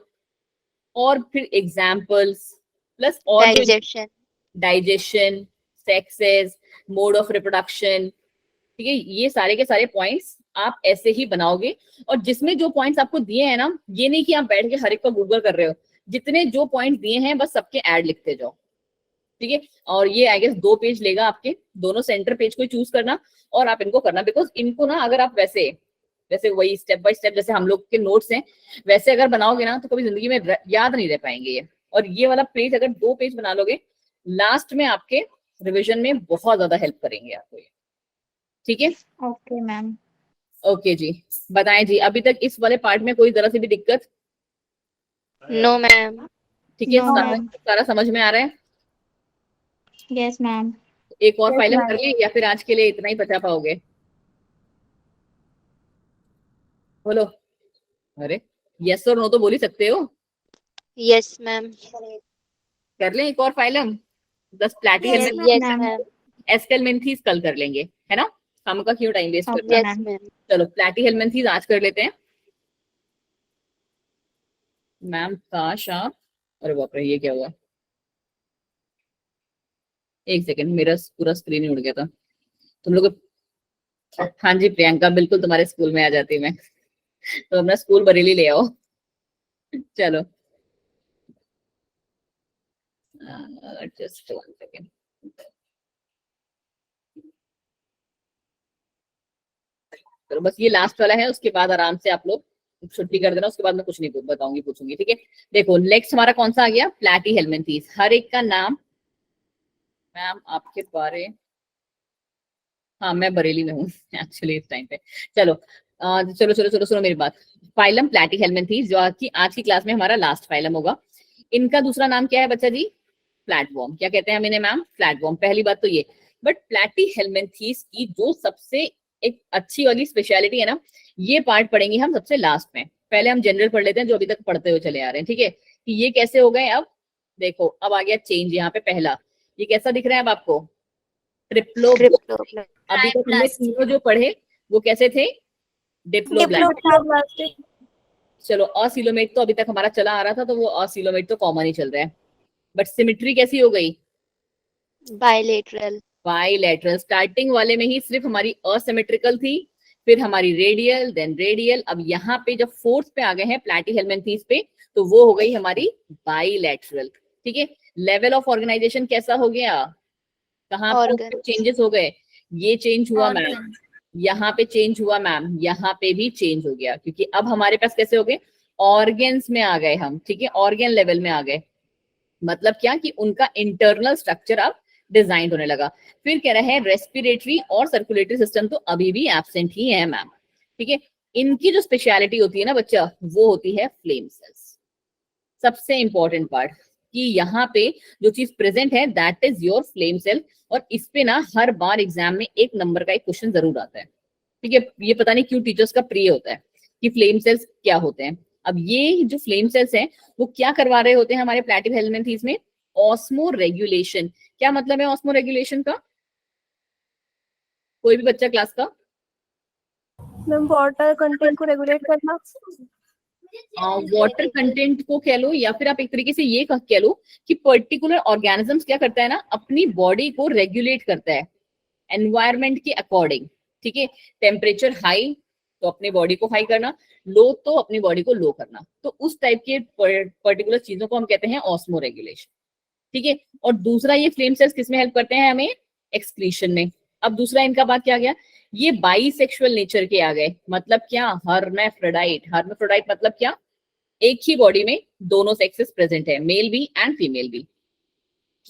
[SPEAKER 1] और फिर एग्जाम्पल्स, प्लस और
[SPEAKER 3] digestion.
[SPEAKER 1] Digestion, sexes, mode of reproduction, ठीक है। ये सारे के सारे पॉइंट्स आप ऐसे ही बनाओगे। और जिसमें जो पॉइंट्स आपको दिए हैं ना, ये नहीं कि आप बैठ के हर एक को गूगल कर रहे हो, जितने जो पॉइंट्स दिए हैं बस सबके ऐड लिखते जाओ, ठीक है। और ये आई गेस 2 पेज लेगा आपके, दोनों सेंटर पेज को चूज करना और आप इनको करना। बिकॉज इनको ना अगर आप वैसे वैसे वही स्टेप बाय स्टेप जैसे हम लोग के नोट्स हैं वैसे अगर बनाओगे ना, तो कभी जिंदगी में याद नहीं रह पाएंगे ये। और ये वाला पेज अगर 2 पेज बना लोगे, लास्ट में आपके रिविजन में बहुत ज्यादा हेल्प करेंगे आपको ये, ठीक है।
[SPEAKER 4] Okay ma'am.
[SPEAKER 1] ओके जी, बताएं जी, अभी तक इस वाले पार्ट में कोई जरा सी भी दिक्कत?
[SPEAKER 3] No ma'am.
[SPEAKER 1] ठीक है,
[SPEAKER 4] No, ma'am.
[SPEAKER 1] सारा समझ में आ रहा है?
[SPEAKER 4] Yes ma'am.
[SPEAKER 1] एक और
[SPEAKER 4] Yes,
[SPEAKER 1] फाइलम
[SPEAKER 4] ma'am.
[SPEAKER 1] कर ले या फिर आज के लिए इतना ही बचा पाओगे, बोलो। अरे यस और नो तो बोल ही सकते हो।
[SPEAKER 3] Yes ma'am.
[SPEAKER 1] कर लें एक और फाइलम, 10 प्लेटी
[SPEAKER 4] Yes,
[SPEAKER 1] helmet,
[SPEAKER 3] yes
[SPEAKER 4] ma'am.
[SPEAKER 3] Ma'am.
[SPEAKER 1] Aschelminthes कल कर लेंगे, है ना, हम का क्यों टाइम वेस्ट
[SPEAKER 4] Okay,
[SPEAKER 1] करना है।
[SPEAKER 3] Yes
[SPEAKER 4] ma'am.
[SPEAKER 3] मैम।
[SPEAKER 1] चलो प्लेटी हेलमेंथीज आज कर लेते हैं। मैम काश आप, अरे बाप रे ये क्या हुआ, एक सेकंड, मेरा पूरा स्क्रीन ही उड़ गया था तुम लोग। हाँ जी प्रियंका, बिल्कुल तुम्हारे स्कूल में आ जाती मैं, तो अपना स्कूल बरेली ले आओ। चलो जस्ट 1 सेकंड। चलो बस ये लास्ट वाला है, उसके बाद आराम से आप लोग छुट्टी कर देना, उसके बाद मैं कुछ नहीं बताऊंगी पूछूंगी, ठीक है। देखो नेक्स्ट हमारा कौन सा आ गया, प्लेटी हेलमेंथीज। हर एक का नाम, मैम आपके बारे, हाँ मैं बरेली में हूँ एक्चुअली इस टाइम पे। चलो चलो चलो चलो सुनो मेरी बात। फाइलम प्लेटी हेलमेंथीज जो आज की क्लास में हमारा लास्ट फाइलम होगा। इनका दूसरा नाम क्या है बच्चा जी, फ्लैटवॉर्म। क्या कहते हैं हम इन्हें मैम, फ्लैटवॉर्म। पहली बात तो ये, बट प्लेटी हेलमेंथीज की जो सबसे एक अच्छी वाली स्पेशलिटी है ना, ये पार्ट पढ़ेंगे हम सबसे लास्ट में। पहले हम जनरल पढ़ लेते हैं जो अभी तक पढ़ते हुए चले आ रहे हैं, ठीक है, कि ये कैसे हो गए। अब देखो अब आ गया चेंज यहाँ पे पहला, ये कैसा दिख रहा है अब आपको, ट्रिप्लो। अभी तक हमने तीनों जो पढ़े वो कैसे थे, डिप्लोब्लास्ट। चलो असिलोमेट तो अभी तक हमारा चला आ रहा था, तो वो असिलोमेट तो कॉमन ही चल रहा है। बट सिमेट्री कैसी हो गई,
[SPEAKER 3] बायलेटरल।
[SPEAKER 1] बाइलेटरल। स्टार्टिंग वाले में ही सिर्फ हमारी असिमेट्रिकल थी, फिर हमारी रेडियल, देन रेडियल। अब यहाँ पे जब फोर्थ पे आ गए हैं प्लेटी हेलमेंथीज पे, तो वो हो गई हमारी बाइलेटरल, ठीक है। लेवल ऑफ ऑर्गेनाइजेशन कैसा हो गया, कहाँ पर चेंजेस हो गए, ये चेंज हुआ मैम, यहाँ पे चेंज हुआ मैम, यहाँ पे भी चेंज हो गया, क्योंकि अब हमारे पास कैसे हो गए, ऑर्गेन्स में आ गए हम, ठीक है, ऑर्गेन लेवल में आ गए। मतलब क्या कि उनका इंटरनल स्ट्रक्चर अब डिजाइन होने लगा। फिर कह रहा है रेस्पिरेटरी और सर्कुलेटरी सिस्टम तो अभी भी एब्सेंट ही है मैम, ठीक है। इनकी जो स्पेशलिटी होती है ना बच्चा, वो होती है फ्लेम सेल्स। सबसे इंपॉर्टेंट पार्ट कि यहाँ पे जो चीज प्रेजेंट है that is your flame cell, और इस पे ना हर बार एग्जाम में 1 नंबर का एक क्वेश्चन जरूर आता है, ठीक है। ये पता नहीं क्यों टीचर्स का प्रिय होता है कि फ्लेम सेल्स क्या होते हैं। अब ये जो फ्लेम सेल्स हैं वो क्या करवा रहे होते हैं हमारे प्लैटिहेल्मिन्थेस में, ऑस्मो रेगुलेशन। क्या मतलब है ऑस्मो रेगुलेशन का? कोई भी बच्चा क्लास का?
[SPEAKER 2] मैम वाटर कंटेंट को रेगुलेट करना।
[SPEAKER 1] वाटर कंटेंट को कह लो, या फिर आप एक तरीके से ये कह लो कि पर्टिकुलर ऑर्गेनिजम्स क्या करता है ना, अपनी बॉडी को रेगुलेट करता है एनवायरमेंट के अकॉर्डिंग, ठीक है। टेम्परेचर हाई तो अपनी बॉडी को हाई करना, लो तो अपनी बॉडी को लो करना। तो उस टाइप के पर्टिकुलर चीजों को हम कहते हैं ऑस्मो रेगुलेशन, ठीक है। और दूसरा ये फ्लेम सेल्स किसमें हेल्प करते हैं हमें? एक्सक्रीशन में। अब दूसरा इनका बात क्या गया, ये बाइसेक्सुअल नेचर के आ गए। मतलब क्या? हर्मेफ्रोडाइट। हर्मेफ्रोडाइट मतलब क्या? एक ही बॉडी में दोनों सेक्सेस प्रेजेंट है, मेल भी एंड फीमेल भी।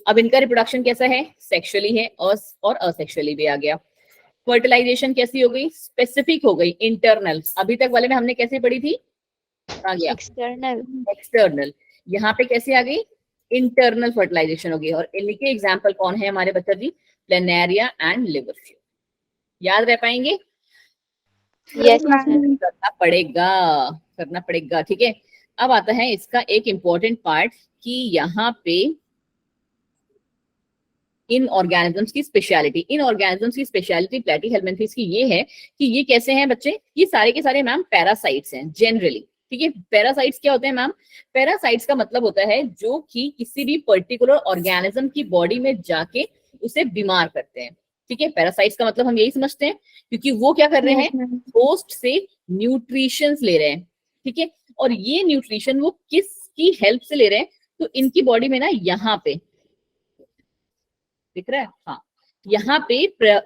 [SPEAKER 1] अब इनका रिप्रोडक्शन कैसा है? सेक्सुअली है और असेक्सुअली भी आ गया। फर्टिलाइजेशन कैसी हो गई? स्पेसिफिक हो गई, इंटरनल। अभी तक वाले में हमने कैसे पढ़ी थी? आ गया
[SPEAKER 3] एक्सटर्नल।
[SPEAKER 1] एक्सटर्नल। यहाँ पे कैसे आ गई? इंटरनल फर्टिलाइजेशन हो गई। और इनके एग्जाम्पल कौन है हमारे बच्चा जी? Planaria and liver. याद रह पाएंगे?
[SPEAKER 3] यस
[SPEAKER 1] करना पड़ेगा, करना पड़ेगा, ठीक है। अब आता है इसका एक इंपॉर्टेंट पार्ट कि यहाँ पे इन ऑर्गेनिजम्स की स्पेशलिटी। इन ऑर्गेनिजम्स की स्पेशलिटी प्लैटिहेल्मिन्थेस की ये है कि ये कैसे हैं बच्चे? ये सारे के सारे मैम पैरासाइट्स हैं जनरली, ठीक है। पैरासाइट्स क्या होते हैं मैम? पैरासाइट्स का मतलब होता है जो कि किसी भी पर्टिकुलर ऑर्गेनिज्म की बॉडी में जाके उसे बीमार करते हैं, ठीक है। पैरासाइट्स का मतलब हम यही समझते हैं, क्योंकि वो क्या कर रहे हैं? होस्ट से न्यूट्रिशंस ले रहे हैं, ठीक है। और ये न्यूट्रिशन वो किसकी हेल्प से ले रहे हैं? तो इनकी बॉडी में ना यहाँ पे दिख रहा है, हाँ, यहाँ पे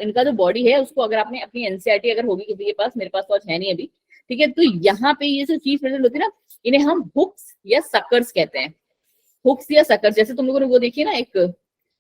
[SPEAKER 1] इनका जो बॉडी है उसको अगर आपने अपनी एनसीईआरटी अगर होगी किसी के पास, मेरे पास तो आज है नहीं अभी, ठीक है। तो यहाँ पे ये जो चीज प्रेजेंट होती है ना, इन्हें हम हुक्स या सकर्स कहते हैं। हुक्स या सकर्स, जैसे तुम लोगों ने वो देखी है ना, एक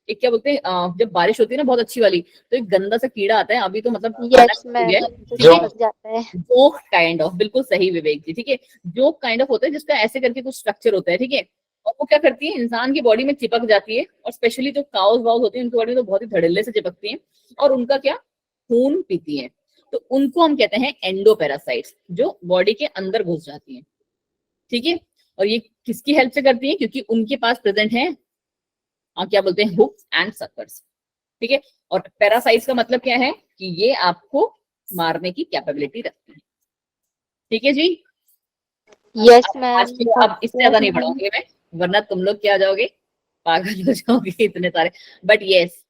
[SPEAKER 1] क्या बोलते हैं, जब बारिश होती है ना बहुत अच्छी वाली, तो एक गंदा सा कीड़ा आता है, अभी तो मतलब
[SPEAKER 3] यस मैम, चिपक जाता है।
[SPEAKER 1] जोक काइंड ऑफ, बिल्कुल सही विवेक जी, ठीक है। जोक काइंड ऑफ होता है जिसका ऐसे करके कुछ स्ट्रक्चर होता है, ठीक है। और वो क्या करती है? इंसान की बॉडी में चिपक जाती है, और स्पेशली जो काउज वाउज होती है उनकी बॉडी में तो बहुत ही धड़ल्ले से चिपकती है, और उनका क्या? खून पीती है। तो उनको हम कहते हैं एंडोपैरासाइट्स, जो बॉडी के अंदर घुस जाती है, ठीक है। और ये किसकी हेल्प से करती है? क्योंकि उनके पास प्रेजेंट है क्या बोलते हैं, हुक्स एंड सकर्स, ठीक है। और पैरासाइट्स का मतलब क्या है? कि ये आपको मारने की कैपेबिलिटी रखती है, ठीक है जी।
[SPEAKER 3] Yes ma'am.
[SPEAKER 1] अब इससे ज्यादा नहीं पढ़ाऊंगी मैं, वरना तुम लोग क्या जाओगे, पागल हो जाओगे इतने सारे। बट यस,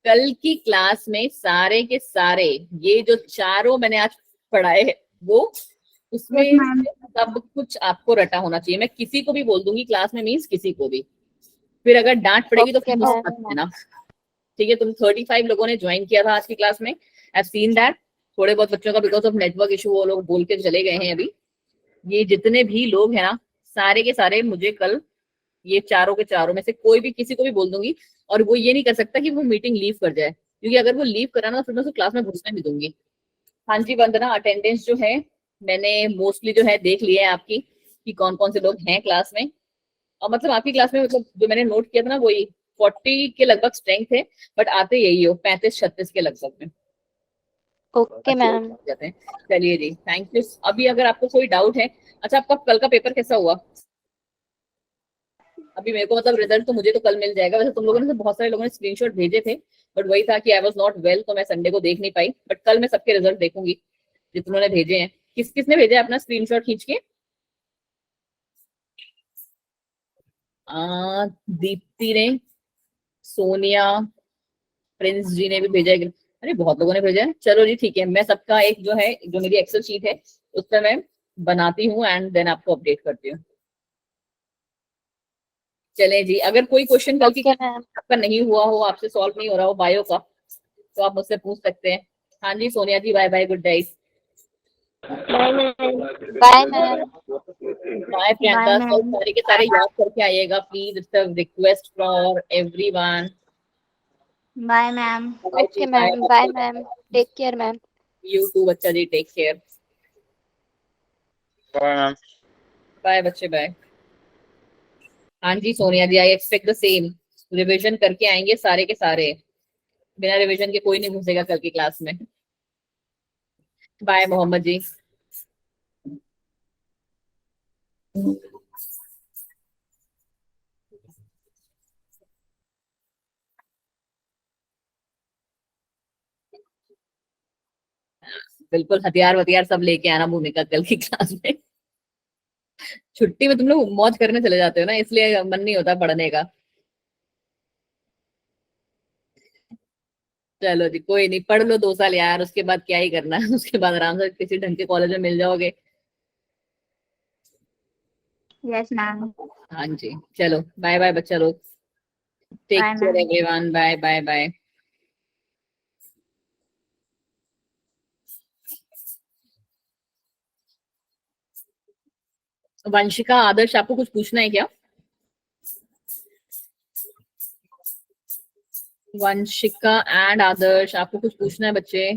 [SPEAKER 1] कल की क्लास में सारे के सारे ये जो चारों मैंने आज पढ़ाए हैं वो उसमें सब कुछ आपको रटा होना चाहिए। मैं किसी को भी बोल दूंगी क्लास में, मीन्स किसी को भी, फिर अगर डांट पड़ेगी तो फिर मुझसे मत देना, ठीक है। तुम 35 लोगों ने ज्वाइन किया था आज की क्लास में, आई हैव सीन दैट। थोड़े बहुत बच्चों का बिकॉज ऑफ नेटवर्क इशू वो लोग बोल के चले गए हैं अभी। ये जितने भी लोग हैं ना, सारे के सारे मुझे कल ये चारों के चारों में से कोई भी किसी को भी बोल दूंगी, और वो ये नहीं कर सकता कि वो मीटिंग लीव कर जाए, क्योंकि अगर वो लीव करा ना तो फिर मैं उसको क्लास में घुसने भी दूंगी। हाँ जी वंदना, अटेंडेंस जो है मैंने मोस्टली जो है देख लिया है आपकी कि कौन कौन से लोग हैं क्लास में। और मतलब आपकी क्लास में मतलब जो मैंने नोट किया था ना, वही 40 के लगभग स्ट्रेंथ है, बट आते यही हो 35-36 के लगभग में।
[SPEAKER 3] Okay ma'am.
[SPEAKER 1] चलिए जी, थैंक यू। अभी अगर आपको कोई डाउट है, अच्छा आपका कल का पेपर कैसा हुआ? अभी मेरे को मतलब रिजल्ट तो मुझे तो कल मिल जाएगा, वैसे तुम लोगों ने तो बहुत सारे लोगों ने स्क्रीनशॉट भेजे थे, बट वही था कि आई वाज नॉट वेल, तो मैं संडे को देख नहीं पाई। बट कल मैं सबके रिजल्ट देखूंगी जितनों ने भेजे हैं। किसने भेजा अपना स्क्रीनशॉट खींच के? दीप्ति ने, सोनिया, प्रिंस जी ने भी भेजा है। अरे बहुत लोगों ने भेजा है। चलो जी ठीक है, मैं सबका एक जो है, जो मेरी एक्सेल शीट है उस पर मैं बनाती हूँ एंड देन आपको अपडेट करती हूँ। चले जी, अगर कोई क्वेश्चन कल की आपका नहीं हुआ हो, आपसे सॉल्व नहीं हो रहा हो बायो का, तो आप मुझसे पूछ सकते हैं। हाँ जी Sonia ji, bye bye, good night.
[SPEAKER 3] Bye ma'am. Bye ma'am.
[SPEAKER 1] Bye Priyanka. सब सारे के सारे याद करके आइएगा please, it's a request for everyone.
[SPEAKER 4] Bye, ma'am.
[SPEAKER 3] Okay, ma'am. Bye, ma'am. Take care, ma'am.
[SPEAKER 1] You too बच्चा जी, take care.
[SPEAKER 5] Bye ma'am.
[SPEAKER 1] Bye बच्चे, बाय। हाँ जी Sonia ji, I expect the same. Revision करके आएंगे सारे के सारे, बिना रिविजन के कोई नहीं घुसेगा कल की क्लास में। बाय मोहम्मद जी। बिल्कुल हथियार वथियार सब लेके आना भूमिका कल की क्लास में। छुट्टी में तुम लोग मौज करने चले जाते हो ना, इसलिए मन नहीं होता पढ़ने का। चलो जी, कोई नहीं, पढ़ लो 2 साल यार, उसके बाद क्या ही करना है। उसके बाद आराम से किसी ढंग के कॉलेज में मिल जाओगे।
[SPEAKER 4] Yes, ma'am.
[SPEAKER 1] हाँ जी, चलो बाय बाय बच्चा लोग। Take
[SPEAKER 4] Bye,
[SPEAKER 1] care
[SPEAKER 4] ma'am.
[SPEAKER 1] Everyone, bye bye bye. Vanshika, Adarsh, आपको कुछ पूछना है क्या? वंशिका एंड आदर्श, आपको कुछ पूछना है बच्चे?